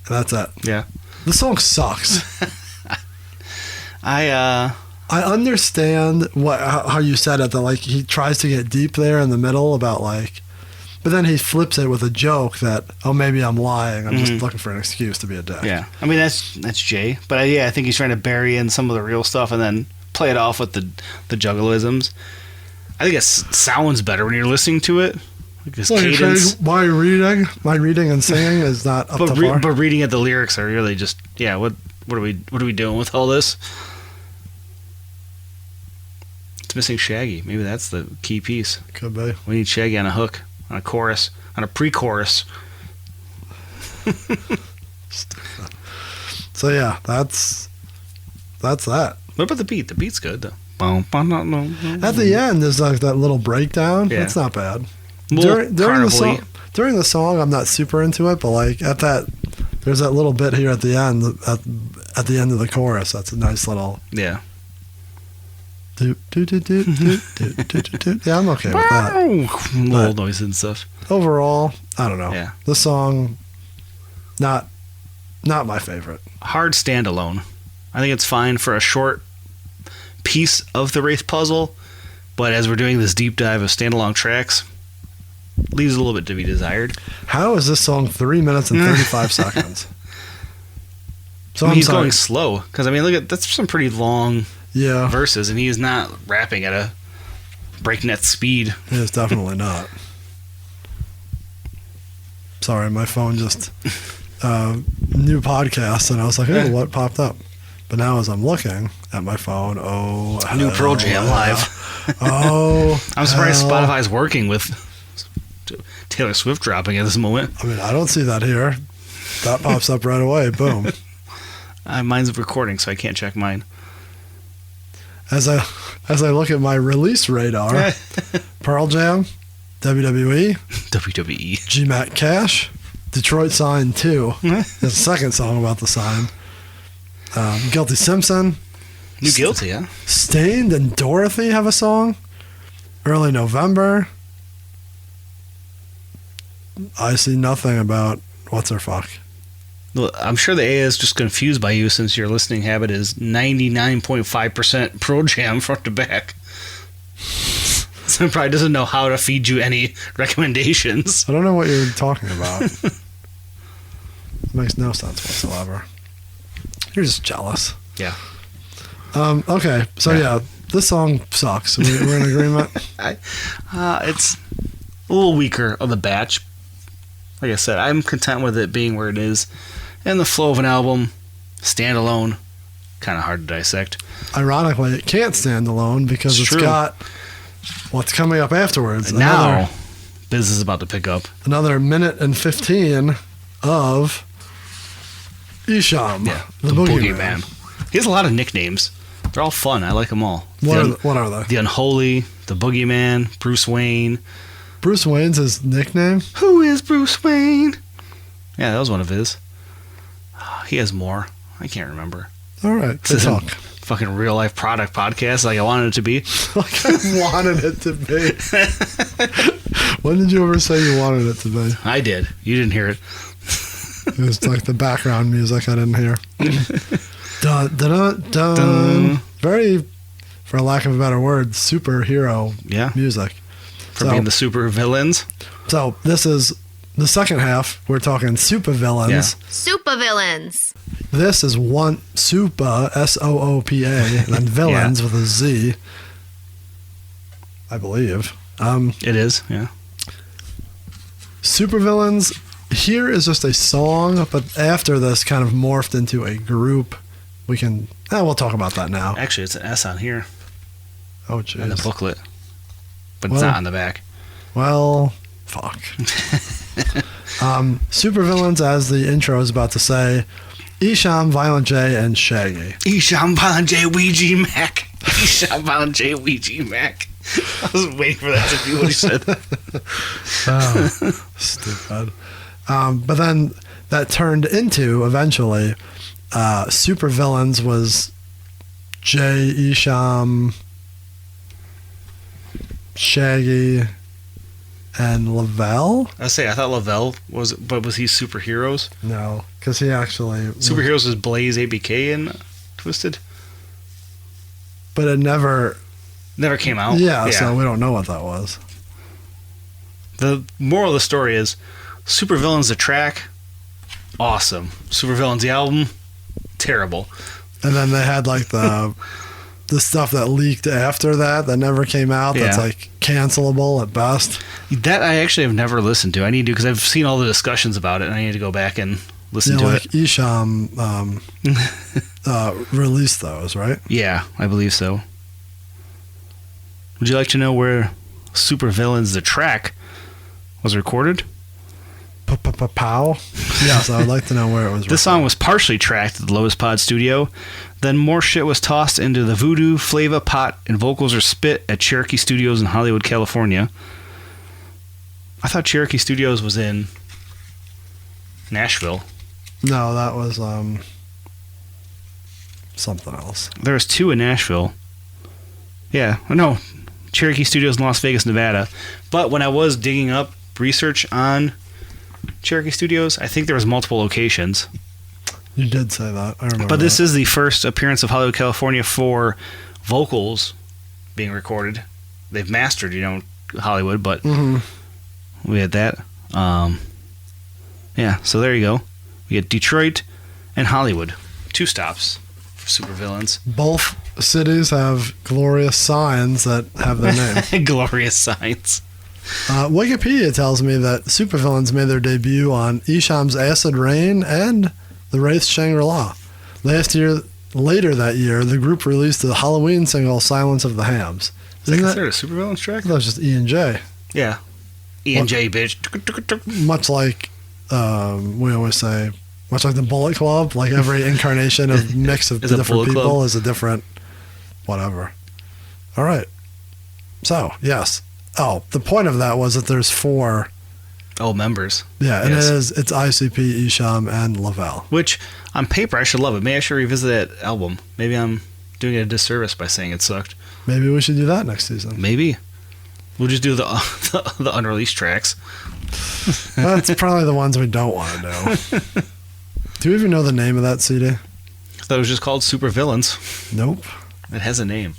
That's it. Yeah. The song sucks. I understand how you said it, that like he tries to get deep there in the middle about like, but then he flips it with a joke that, oh, maybe I'm lying. I'm just looking for an excuse to be a dick. Yeah. I mean, that's Jay. But I think he's trying to bury in some of the real stuff and then play it off with the Juggaloisms. I think it sounds better when you're listening to it. Like his cadence. My reading and singing is not up to par. But reading it, the lyrics are really just, what are we doing with all this? It's missing Shaggy. Maybe that's the key piece. Could be. We need Shaggy on a hook, on a chorus, on a pre-chorus. So yeah, that's that. What about the beat? The beat's good though. At the end, there's like that little breakdown. Yeah. That's not bad. During the song, I'm not super into it, but like there's that little bit here at the end, at the end of the chorus. That's a nice little. Yeah. Yeah, I'm okay with that. Little noise and stuff. Overall, I don't know. Yeah. The song, not my favorite. Hard standalone. I think it's fine for a short piece of the Wraith puzzle, but as we're doing this deep dive of standalone tracks, leaves a little bit to be desired. How is this song 3 minutes and 35 seconds? So he's going slow, because look that's some pretty long Yeah. verses, and he is not rapping at a breakneck speed. He is definitely not. Sorry, my phone just new podcast, and I was like, oh, what popped up? But now as I'm looking at my phone, new Pearl Jam live. I'm surprised Spotify's working with Taylor Swift dropping at this moment. I mean, I don't see that here. That pops up right away. Boom. Mine's recording, so I can't check mine. As I look at my release radar, Pearl Jam, WWE, GMAC Cash, Detroit Sign 2. There's a second song about the sign. Guilty Simpson. New Guilty, yeah. Stained and Dorothy have a song. Early November. I see nothing about what's her fuck. Well, I'm sure the A is just confused by you since your listening habit is 99.5% Pearl Jam front to back. So it probably doesn't know how to feed you any recommendations. I don't know what you're talking about. It makes no sense whatsoever. You're just jealous. Yeah. Okay, so yeah, this song sucks. We're in agreement? It's a little weaker of the batch. Like I said, I'm content with it being where it is. And the flow of an album, standalone, kind of hard to dissect. Ironically, it can't stand alone because it's got what's coming up afterwards. Now, Biz is about to pick up. Another minute and 15 of Isham, the Boogeyman. He has a lot of nicknames. They're all fun. I like them all. What are they? The Unholy, the Boogeyman, Bruce Wayne. Bruce Wayne's his nickname? Who is Bruce Wayne? Yeah, that was one of his. He has more. I can't remember. All right, good talk. Fucking real life product podcast like I wanted it to be. Like I wanted it to be. When did you ever say you wanted it to be? I did. You didn't hear it. It was like the background music I didn't hear. Dun, dun, dun, dun. Very, for lack of a better word, superhero music. For being the super villains. So this is the second half. We're talking Soopa Villains. Yeah. Soopa Villains. This is one Soopa, Soopa, and then Villains with a Z. I believe. It is, yeah. Soopa Villains. Here is just a song, but after this kind of morphed into a group. We can... we'll talk about that now. Actually, it's an S on here. Oh, jeez. In the booklet. But it's not on the back. Well, fuck. Soopa Villains, as the intro is about to say, Isham, Violent J, and Shaggy. Isham, Violent J, Ouija Mac. Isham, Violent J, Ouija Mac. I was waiting for that to be what he said. Oh, stupid. But then that turned into, eventually, Soopa Villains was J, Isham, Shaggy, and Lavelle. I thought Lavelle was he superheroes? No, because he actually Superheroes was Blaze, ABK, and Twisted. But it never came out. Yeah, so we don't know what that was. The moral of the story is Super Villains the track, awesome. Super Villains the album, terrible. And then they had like the stuff that leaked after that never came out. That's like cancelable at best. That I actually have never listened to. I need to, because I've seen all the discussions about it, and I need to go back and listen to it. Isham released those, right? Yeah, I believe so. Would you like to know where Super Villains the track was recorded? Pow. Yes, I would like to know where it was recorded. This song was partially tracked at the Lotus Pod studio. Then more shit was tossed into the Voodoo, Flava pot, and vocals are spit at Cherokee Studios in Hollywood, California. I thought Cherokee Studios was in Nashville. No, that was something else. There was 2 in Nashville. Yeah, no, Cherokee Studios in Las Vegas, Nevada. But when I was digging up research on Cherokee Studios, I think there was multiple locations. You did say that. I remember. But this is the first appearance of Hollywood, California for vocals being recorded. They've mastered, Hollywood, but we had that. Yeah, so there you go. We get Detroit and Hollywood. 2 stops for Super Villains. Both cities have glorious signs that have their name. Glorious signs. Wikipedia tells me that Supervillains made their debut on Isham's Acid Rain and the Wraith's Shangri-La. Later that year, the group released the Halloween single Silence of the Hams. Is that considered a Supervillains track? That was just E&J. Yeah. E&J, bitch. Much like we always say, much like the Bullet Club, like every incarnation of mix of different people is a different whatever. All right. So, yes. Oh, the point of that was that there's 4 members. Yeah, and it's ICP, Isham, and Lavelle. Which, on paper, I should love it. Maybe I should revisit that album. Maybe I'm doing it a disservice by saying it sucked. Maybe we should do that next season. Maybe. We'll just do the unreleased tracks. That's probably the ones we don't want to do. Do you even know the name of that CD? I thought it was just called Super Villains. Nope. It has a name.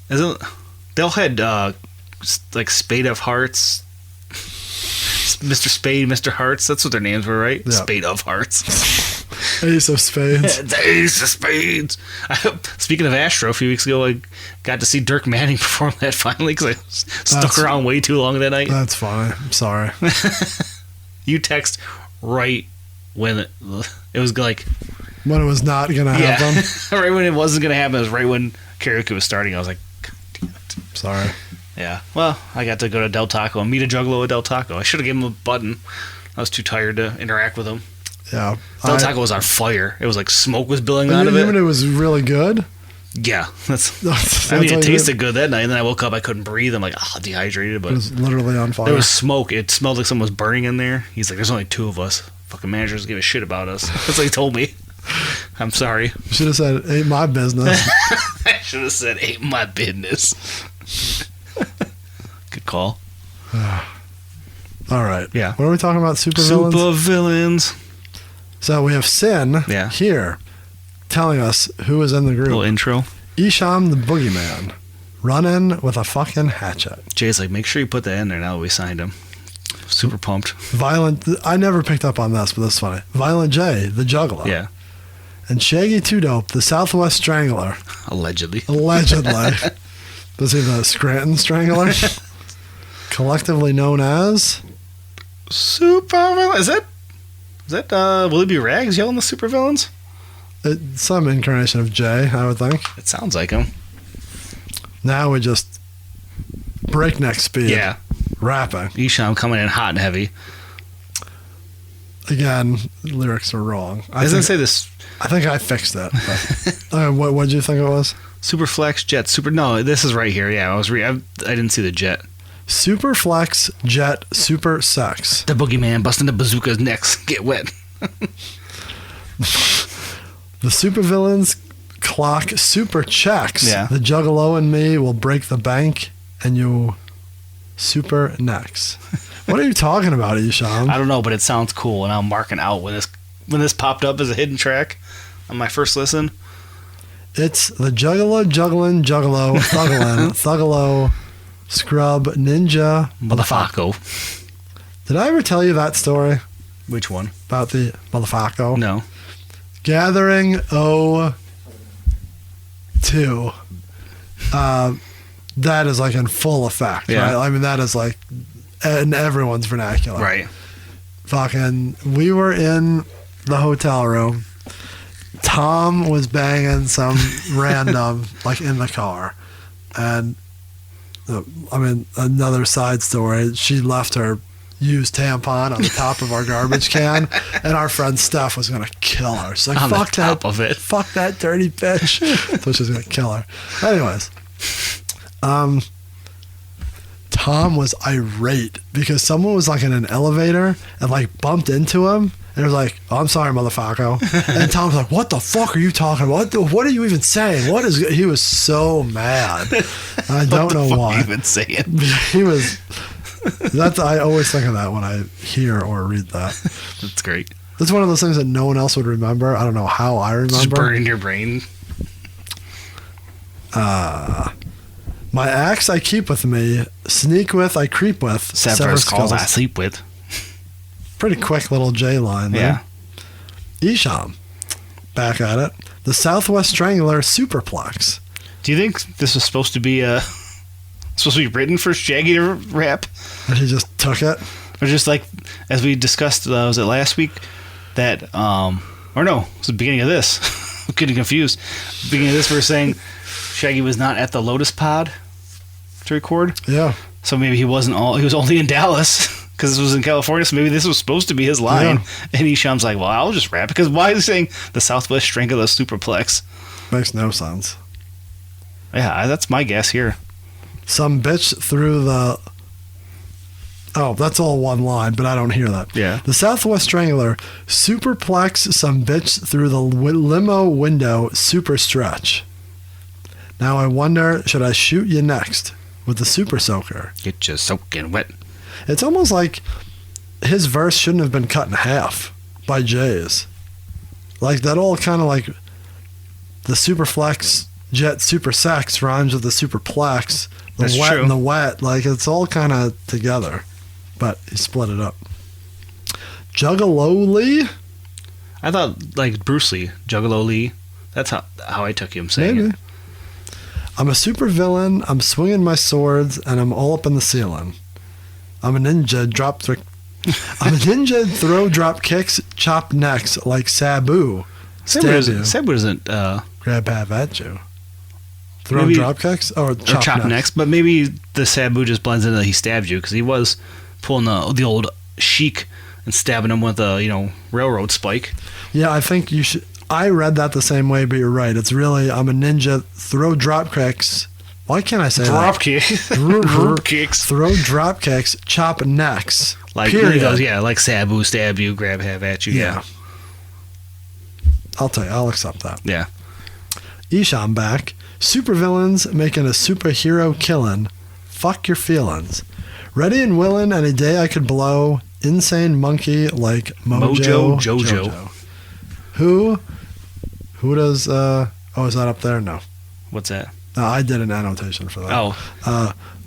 They all had like Spade of Hearts, Mr. Spade, Mr. Hearts. That's what their names were, right? Yeah. Spade of Hearts. Ace of Spades. Ace of Spades. Speaking of Astro, a few weeks ago, I got to see Dirk Manning perform that finally because I stuck around way too long that night. That's fine. I'm sorry. You text right when it was like... When it was not going to happen? Right when it wasn't going to happen. It was right when karaoke was starting. I was like, God damn it. Sorry. Yeah. Well, I got to go to Del Taco and meet a Juggalo at Del Taco. I should have given him a button. I was too tired to interact with him. Yeah. Del Taco was on fire. It was like smoke was billowing out of it. Even it was really good? Yeah. It tasted good that night, and then I woke up, I couldn't breathe. I'm like, dehydrated. But it was literally on fire. There was smoke. It smelled like someone was burning in there. He's like, there's only 2 of us. Fucking manager doesn't give a shit about us. That's what he told me. I'm sorry. You should have said, ain't my business. I should have said, ain't my business. Good call. All right. Yeah. What are we talking about? Supervillains? Supervillains. So we have Sin here telling us who is in the group. Little intro. Isham the Boogeyman. Running with a fucking hatchet. Jay's like, make sure you put that in there now that we signed him. Super pumped. Violent. I never picked up on this, but this is funny. Violent J, the Juggalo. Yeah. And Shaggy 2 Dope, the Southwest Strangler. Allegedly. Was he the Scranton Strangler? Collectively known as Supervillains. Is that Will He Be Rags yelling the Supervillains? Some incarnation of Jay, I would think. It sounds like him. Now we just breakneck speed. Yeah. Rapping. Isham coming in hot and heavy. Again, lyrics are wrong. Doesn't say this. I think I fixed it. What did you think it was? Superflex Jet Super. No, this is right here. Yeah, I didn't see the jet. Superflex Jet Super Sex. The boogeyman busting the bazooka's necks. Get wet. The Supervillains clock super checks. Yeah. The Juggalo and me will break the bank, and you super necks. What are you talking about, Isham? I don't know, but it sounds cool, and I'm marking out when this popped up as a hidden track on my first listen. It's the Juggalo, Juggalo, Thuggalo, Scrub, Ninja, Motherfucker. Did I ever tell you that story Which one? about the motherfucker? No. Gathering 02. That is like in full effect, Yeah. right? I mean, that is like in everyone's vernacular. Right. Fucking, we were in the hotel room. Tom was banging some random, like in the car. And, I mean, another side story, she left her used tampon on the top of our garbage can, and our friend Steph was going to kill her. She's like, On fuck the top that, of it. fuck that dirty bitch. So she's going to kill her. Anyways, Tom was irate because someone was like in an elevator and like bumped into him. And it was like, oh, I'm sorry, motherfucker. And Tom's like, what the fuck are you talking about? What are you even saying? What is... He was so mad. I don't know why. What are you even saying? He was... I always think of that when I hear or read that. That's great. That's one of those things that no one else would remember. I don't know how I remember. Just burn in your brain. My axe I keep with me. Sneak with, I creep with. Severus calls I sleep with. Pretty quick little J line there. Yeah. Isham, back at it. The Southwest Strangler Superplex. Do you think this was supposed to be written for Shaggy to rap? And he just took it? Or just like, as we discussed, was it last week? That, or no, it was the beginning of this. I'm getting confused. Beginning of this, we were saying Shaggy was not at the Lotus Pod to record. Yeah. So maybe he was only in Dallas. Because this was in California, so maybe this was supposed to be his line. Yeah. And Isham's like, well, I'll just rap. Because why is he saying the Southwest Strangler Superplex? Makes no sense. Yeah, that's my guess here. Some bitch through the... Oh, that's all one line, but I don't hear that. Yeah. The Southwest Strangler Superplex some bitch through the limo window super stretch. Now I wonder, should I shoot you next with the super soaker? Get you soaking wet. It's almost like his verse shouldn't have been cut in half by Jay's. Like that all kind of like the superflex jet super sex rhymes with the superplex, the That's wet true. and the wet. Like it's all kind of together, but he split it up. Juggalo Lee? I thought like Bruce Lee, Juggalo Lee. That's how I took him saying Maybe. it. I'm a super villain. I'm swinging my swords and I'm all up in the ceiling. I'm a ninja I'm a ninja throw drop kicks, chop necks like Sabu. Sabu doesn't Grab half at you. Throw maybe, drop kicks or chop necks. But maybe the Sabu just blends into he stabbed you because he was pulling the old Sheik and stabbing him with a railroad spike. Yeah, I think you should. I read that the same way, but you're right. It's really I'm a ninja throw drop kicks. Why can't I say drop that? Drop kicks. Throw drop kicks, chop necks. Like period. Like Sabu stab you, grab half at you. Yeah. I'll tell you, I'll accept that. Yeah. Isham back. Supervillains making a superhero killing. Fuck your feelings. Ready and willing any day I could blow. Insane monkey like Mojo Jojo. Who does is that up there? No. What's that? I did an annotation for that. Oh.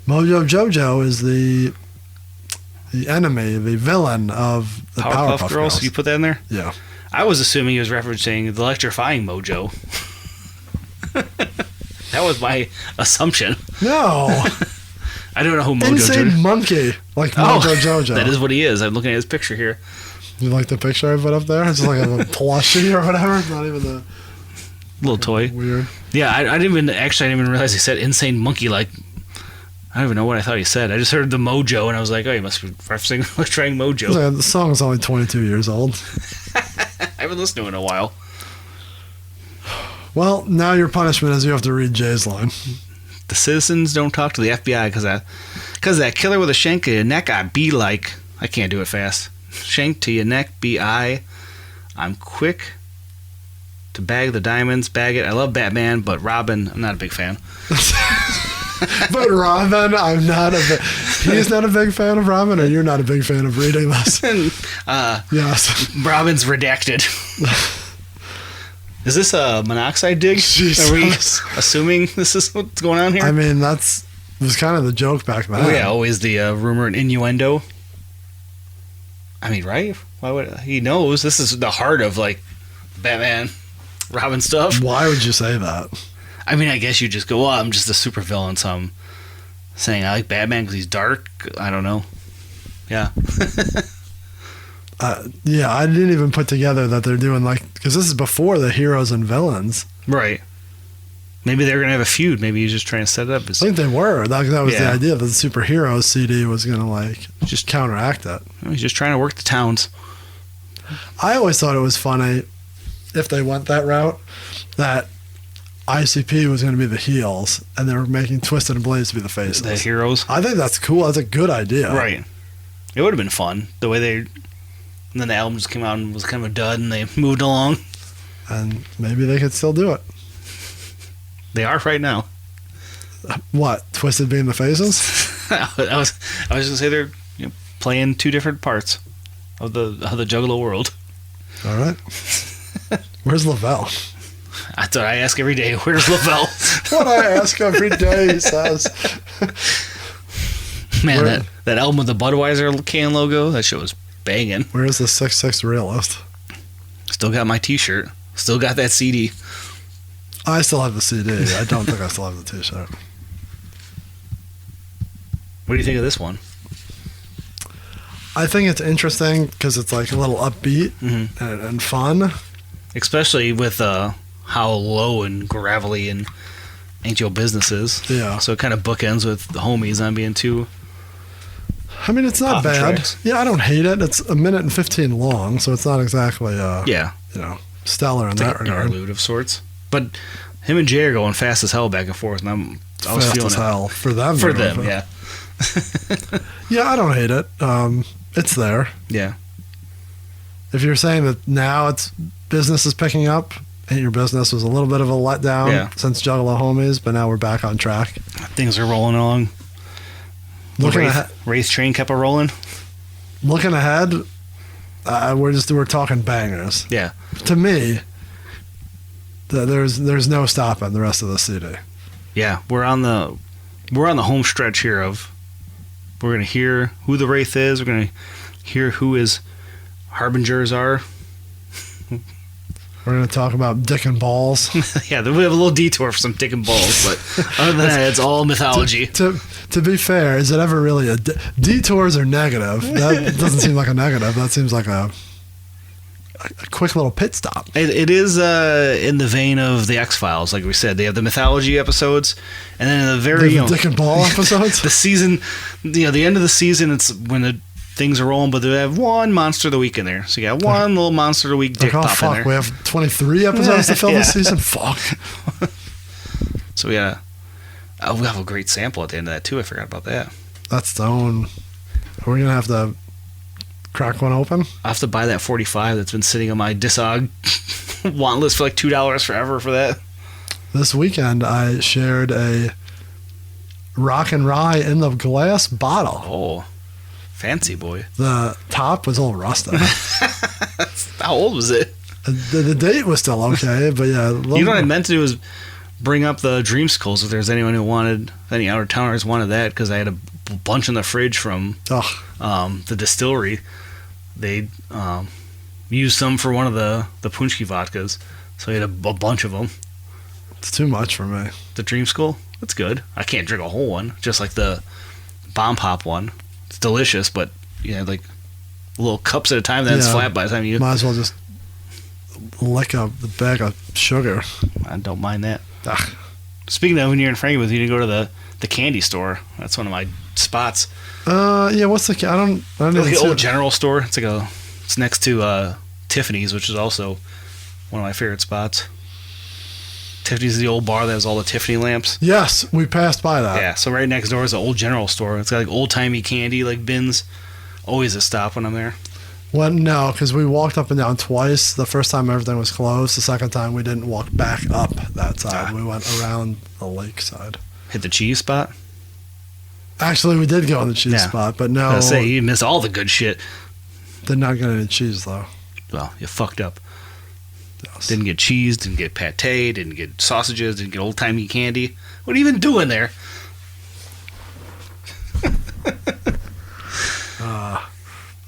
Mojo Jojo is the enemy, the villain of the Powerpuff Girls. You put that in there? Yeah. I was assuming he was referencing the electrifying Mojo. That was my assumption. No. I don't know who Mojo Insane Jojo. Monkey, like Mojo Jojo. That is what he is. I'm looking at his picture here. You like the picture I put up there? It's like a plushie or whatever. It's not even the little toy. Weird. Yeah, I didn't even realize he said insane monkey. Like, I don't even know what I thought he said. I just heard the Mojo, and I was like, oh, he must be referencing electrifying Mojo. Like, the song is only 22 years old. I haven't listened to it in a while. Well, now your punishment is you have to read Jay's line. The citizens don't talk to the FBI because that killer with a shank to your neck, I be like. I can't do it fast. Shank to your neck, I'm quick to bag the diamonds, bag it. I love Batman, but Robin, I'm not a big fan. But Robin, I'm not a big... He's not a big fan of Robin, or you're not a big fan of reading this? Yes. Robin's redacted. Is this a monoxide dig? Jesus. Are we assuming this is what's going on here? I mean, was kind of the joke back then. Oh, yeah, always the rumor and innuendo. I mean, right? Why would he knows? This is the heart of like Batman, Robin stuff. Why would you say that? I mean, I guess you just go, well, I'm just a supervillain, so I'm saying I like Batman because he's dark. I don't know. Yeah. Yeah, I didn't even put together that they're doing because this is before the heroes and villains. Right. Maybe they're going to have a feud. Maybe he's just trying to set it up. I think they were. That was the idea, that the superheroes CD was going to just counteract it. He's just trying to work the towns. I always thought it was funny if they went that route, that ICP was going to be the heels and they were making Twisted and Blaze to be the faces. The heroes. I think that's cool. That's a good idea. Right. It would have been fun. The way they... And then the album just came out and was kind of a dud and they moved along. And maybe they could still do it. They are right now. What? Twisted being the faces? I was going to say they're playing two different parts of the Juggalo world. All right. Where's Lavelle? I thought I ask every day, where's Lavelle? What I ask every day, he says. Man, that album with the Budweiser can logo, that shit was banging. Where's the 6'6" realist? Still got my t-shirt. Still got that CD. I still have the CD. I don't think I still have the t-shirt. What do you think of this one? I think it's interesting because it's like a little upbeat and fun. Especially with how low and gravelly and Ain't Yo Bidness is. Yeah. So it kind of bookends with the homies on being too... I mean, it's not bad. Tracks. Yeah, I don't hate it. It's 1 minute and 15 long, so it's not exactly stellar in that regard. Interlude of sorts. But him and Jay are going fast as hell back and forth, and I was feeling as hell for them. For them, yeah. Yeah, I don't hate it. It's there. Yeah. If you're saying that now business is picking up, Ain't Your Business was a little bit of a letdown since Juggalo Homies, but now we're back on track. Things are rolling along. Wraith train kept a rolling. Looking ahead, we're talking bangers. Yeah. To me, there's no stopping the rest of the CD. Yeah, we're on the home stretch here of we're gonna hear who the Wraith is. We're gonna hear who his harbingers are. We're going to talk about dick and balls. Yeah, we have a little detour for some dick and balls, but other than that, it's all mythology. To be fair, is it ever really a... Detours are negative. That doesn't seem like a negative. That seems like a quick little pit stop. It is in the vein of the X-Files, like we said. They have the mythology episodes, and then in the very... dick and ball episodes? The season... the end of the season, it's when the... things are rolling, but they have one monster of the week in there. So you got one little monster of the week dick pop in there. We have 23 episodes to fill this season? Fuck. So we have a great sample at the end of that, too. I forgot about that. That's the own... Are we going to have to crack one open? I have to buy that 45 that's been sitting on my Disog want list for like $2 forever for that. This weekend, I shared a Rock and Rye in the glass bottle. Oh, fancy boy. The top was all rusted. How old was it? The date was still okay, but yeah. You know what I meant to do was bring up the Dreamskulls if there's anyone who wanted, if any out of towners wanted that, because I had a bunch in the fridge from the distillery. They used some for one of the Punchki vodkas, so I had a bunch of them. It's too much for me. The Dreamskull? That's good. I can't drink a whole one, just like the Bomb Pop one. It's delicious, but like little cups at a time, then it's flat by the time you... Might as well just lick up the bag of sugar. I don't mind that. Ugh. Speaking of, when you're in Frankenmuth, you need to go to the candy store. That's one of my spots. Yeah, what's the... I don't like the old general store. It's next to Tiffany's, which is also one of my favorite spots. Tiffany's is the old bar that has all the Tiffany lamps. Yes, we passed by that. Yeah, so right next door is the old general store. It's got like old-timey candy, like bins. Always a stop when I'm there. Well, no, because we walked up and down twice. The first time everything was closed. The second time we didn't walk back up that side. We went around the lake side. Hit the cheese spot? Actually, we did go on the cheese spot, but no. I was gonna say, you miss all the good shit. Did not get any cheese, though. Well, you fucked up. Yes. Didn't get cheese, didn't get pate, didn't get sausages, didn't get old-timey candy. What are you even doing there?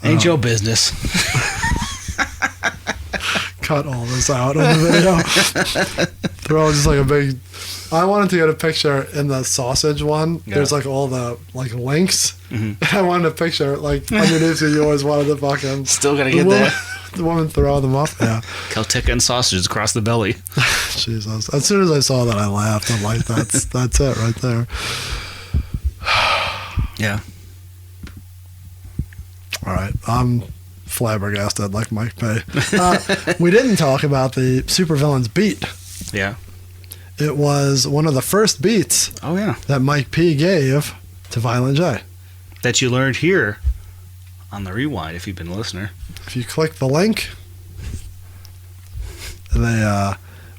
Ain't your business. Cut all this out on the video. Throw just like a big... I wanted to get a picture in the sausage one. Yeah. There's like all the like links. Mm-hmm. I wanted a picture like underneath you always wanted to fucking... Still gotta get that. The woman throw them up. Yeah. Celtic and sausages across the belly. Jesus. As soon as I saw that, I laughed. I'm like, that's it right there. Yeah. All right. I'm flabbergasted like Mike Pay. We didn't talk about the Soopa Villains beat. Yeah. It was one of the first beats that Mike P gave to Violent J. That you learned here on the Rewind if you've been a listener. If you click the link,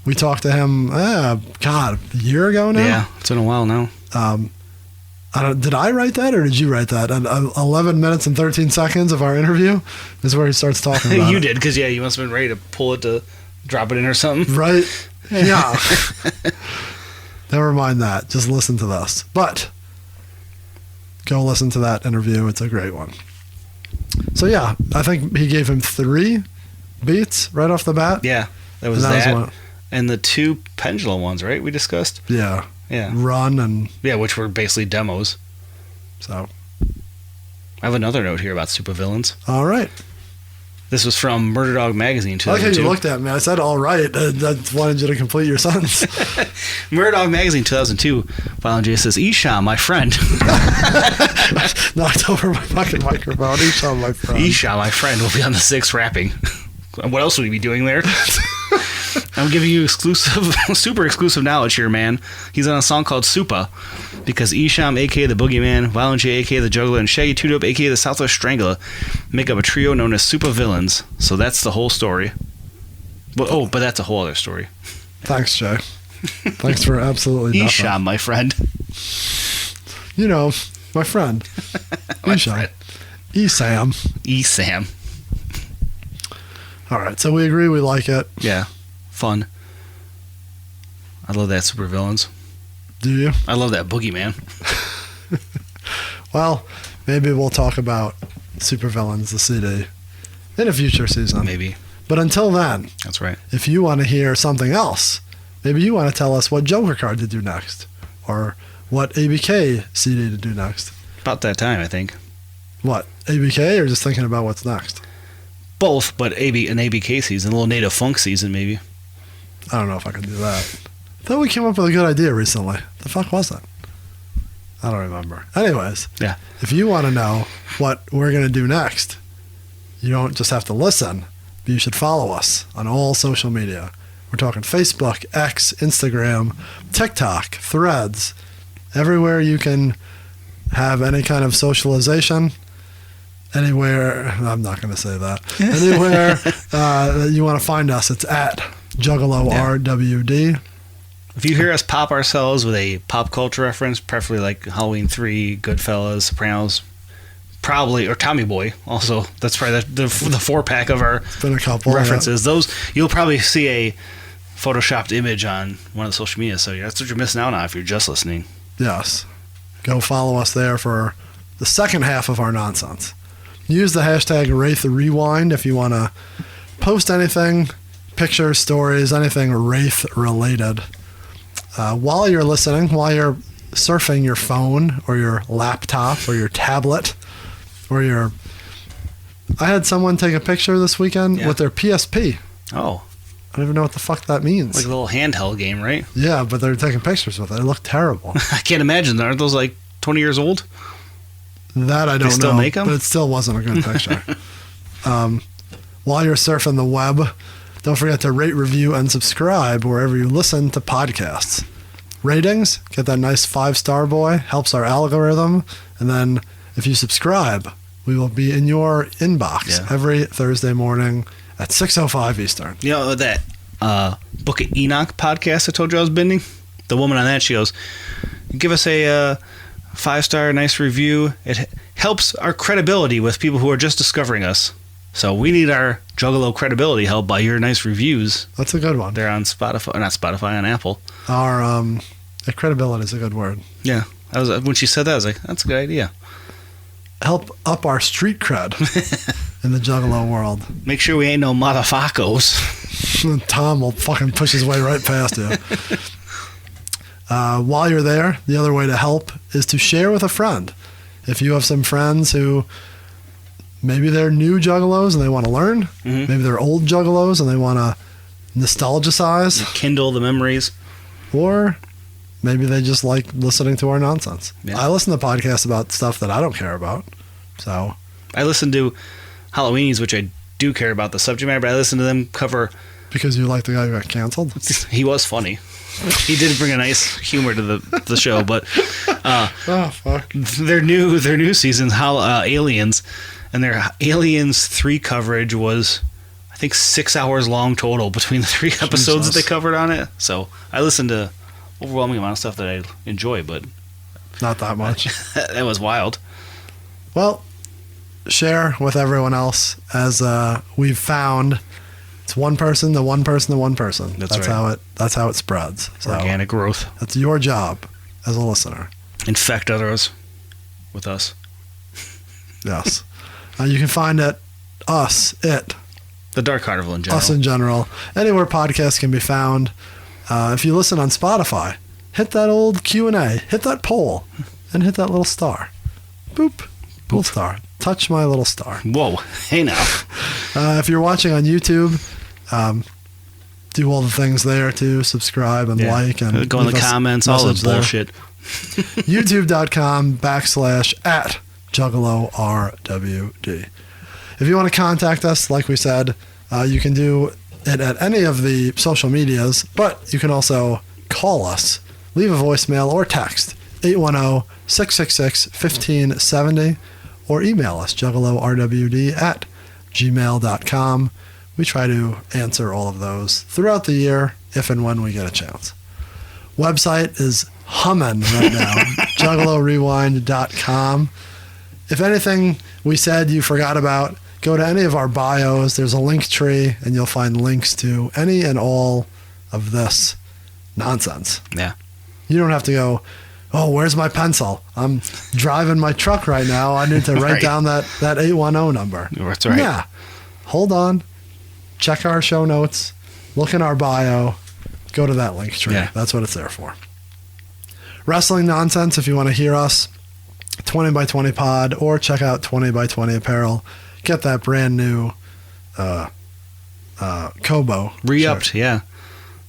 we talked to him, a year ago now? Yeah, it's been a while now. Did I write that or did you write that? 11 minutes and 13 seconds of our interview is where he starts talking about You did, because, you must have been ready to pull it to drop it in or something. Right? Yeah. Never mind that. Just listen to this. But go listen to that interview. It's a great one. So, yeah, I think he gave him 3 beats right off the bat. Yeah, that was that. And the 2 Pendulum ones, right? We discussed? Yeah. Yeah. Run and... Yeah, which were basically demos. So... I have another note here about Soopa Villains. All right. This was from Murder Dog Magazine, 2002. I like how you looked at me. I said, all right. I wanted you to complete your sentence. Murder Dog Magazine, 2002. Violent J says, Isha, my friend. Knocked over my fucking microphone. Isha, my friend. Isha, my friend, will be on the 6th rapping. What else would he be doing there? I'm giving you super exclusive knowledge here, man. He's on a song called Soopa because Isham, a.k.a. the Boogeyman, Violent J, a.k.a. the Juggalo, and Shaggy 2 Dope, a.k.a. the Southwest Strangler, make up a trio known as Soopa Villains. So that's the whole story. But that's a whole other story. Thanks, Jay. Thanks for absolutely nothing. Isham, my friend. You know, my friend. Isham. Esam. Esam. All right, so we agree we like it. Yeah. Fun. I love that Soopa Villains. Do you? I love that Boogeyman. Well, maybe we'll talk about Soopa Villains, the CD, in a future season. Maybe. But until then, that's right. If you want to hear something else, maybe you want to tell us what Joker card to do next, or what ABK CD to do next. About that time, I think. What, ABK, or just thinking about what's next? Both, but an ABK season, a little native funk season, maybe. I don't know if I can do that. I thought we came up with a good idea recently. The fuck was that? I don't remember. Anyways, yeah. If you want to know what we're going to do next, you don't just have to listen, but you should follow us on all social media. We're talking Facebook, X, Instagram, TikTok, Threads, everywhere you can have any kind of socialization. Anywhere, I'm not going to say that. Anywhere that you want to find us, it's at Juggalo RWD. If you hear us pop ourselves with a pop culture reference, preferably like Halloween 3, Goodfellas, Sopranos, probably, or Tommy Boy, also. That's probably the 4-pack of our been a couple references. Yeah. Those, you'll probably see a photoshopped image on one of the social media, so that's what you're missing out on if you're just listening. Yes. Go follow us there for the second half of our nonsense. Use the hashtag Wraith Rewind if you want to post anything, pictures, stories, anything Wraith related. While you're listening, while you're surfing your phone or your laptop or your tablet or your... I had someone take a picture this weekend with their PSP. Oh. I don't even know what the fuck that means. Like a little handheld game, right? Yeah, but they're taking pictures with it. It looked terrible. I can't imagine. Aren't those like 20 years old? That I don't know. Still make them? But it still wasn't a good picture. While you're surfing the web, don't forget to rate, review, and subscribe wherever you listen to podcasts. Ratings, get that nice 5-star boy, helps our algorithm. And then if you subscribe, we will be in your inbox every Thursday morning at 6:05 Eastern. You know that Book of Enoch podcast I told you I was bending? The woman on that, she goes, give us a 5-star, nice review. It helps our credibility with people who are just discovering us. So we need our Juggalo credibility helped by your nice reviews. That's a good one. They're on Spotify, not Spotify, on Apple. Our credibility is a good word. Yeah. When she said that, I was like, that's a good idea. Help up our street cred in the Juggalo world. Make sure we ain't no motherfuckers. Tom will fucking push his way right past you. While you're there, the other way to help is to share with a friend. If you have some friends who maybe they're new Juggalos and they want to learn, maybe they're old Juggalos and they want to nostalgicize, kindle the memories, or maybe they just like listening to our nonsense. Yeah. I listen to podcasts about stuff that I don't care about. So I listen to Halloweenies, which I do care about the subject matter, but I listen to them cover. Because you like the guy who got canceled? He was funny. He did bring a nice humor to the show, but oh fuck, their new season, Aliens, and their Aliens 3 coverage was, I think, 6 hours long total between the 3 episodes that they covered on it. So I listened to overwhelming amount of stuff that I enjoy, but not that much. That was wild. Well, share with everyone else, as we've found. It's one person to one person to one person. That's right. That's how it spreads. So organic growth. That's your job as a listener. Infect others with us. Yes. You can find it, the Dark Carnival in general. Us in general. Anywhere podcasts can be found. If you listen on Spotify, hit that old Q&A, hit that poll, and hit that little star. Boop. Little star. Touch my little star. Whoa. Hey now. If you're watching on YouTube, do all the things there too. Subscribe and like. And go in the comments, all the bullshit. YouTube.com/@JuggaloRWD. If you want to contact us, like we said, you can do it at any of the social medias, but you can also call us, leave a voicemail or text 810-666-1570, or email us juggalorwd@gmail.com. We try to answer all of those throughout the year, if and when we get a chance. Website is humming right now, juggalorewind.com. If anything we said you forgot about, go to any of our bios. There's a link tree, and you'll find links to any and all of this nonsense. Yeah. You don't have to go, oh, where's my pencil? I'm driving my truck right now. I need to write down that 810 number. That's right. Yeah. Hold on. Check our show notes. Look in our bio. Go to that link tree. Yeah. That's what it's there for. Wrestling nonsense, if you want to hear us, 20x20 pod, or check out 20x20 apparel. Get that brand new Kobo. Re-upped, shirt. Yeah.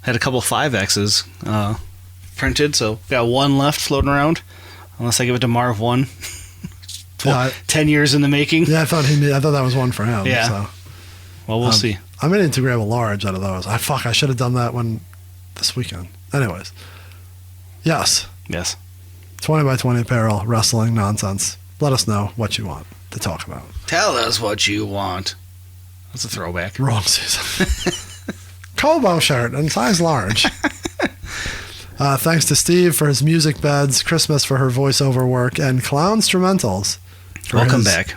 Had a couple 5Xs printed, so got one left floating around. Unless I give it to Marv 1. 10 years in the making. Yeah, I thought that was one for him. Yeah. So. Well, we'll see. I'm going to grab a large out of those. I should have done that this weekend. Anyways. Yes. 20x20 apparel, wrestling nonsense. Let us know what you want to talk about. Tell us what you want. That's a throwback. Wrong season. Kobo shirt in size large. Thanks to Steve for his music beds, Christmas for her voiceover work, and Clown Instrumentals. Welcome back.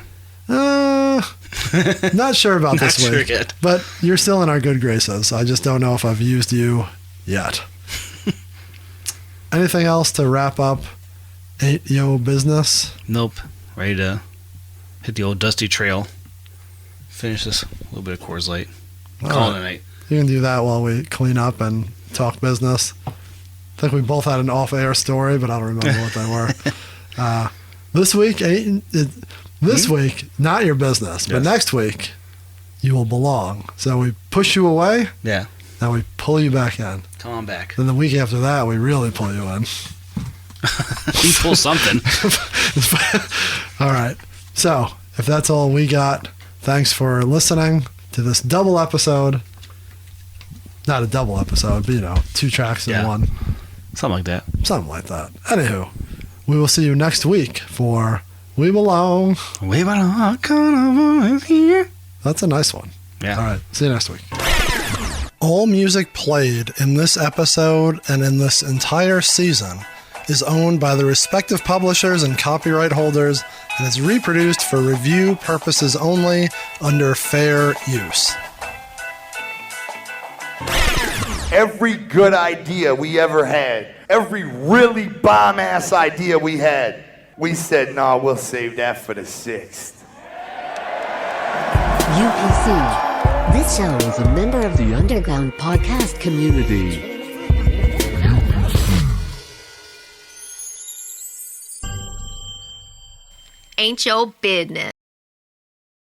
Not sure about this week. Not sure yet. But you're still in our good graces. I just don't know if I've used you yet. Anything else to wrap up Yo Bidness? Nope. Ready to hit the old dusty trail. Finish this little bit of Coors Light. Call it a night. You can do that while we clean up and talk business. I think we both had an off-air story, but I don't remember what they were. This week, not your business, but next week, you will belong. So we push you away. Yeah. Now we pull you back in. Come on back. Then the week after that, we really pull you in. You pull something. All right. So if that's all we got, thanks for listening to this double episode. Not a double episode, but 2 tracks in one. Something like that. Anywho, we will see you next week for We Belong. We Belong. Carnival is here. That's a nice one. Yeah. All right. See you next week. All music played in this episode and in this entire season is owned by the respective publishers and copyright holders and is reproduced for review purposes only under fair use. Every good idea we ever had, every really bomb-ass idea we had, we said, nah, we'll save that for the 6th. UPC. This show is a member of the underground podcast community. Ain't Yo Bidness.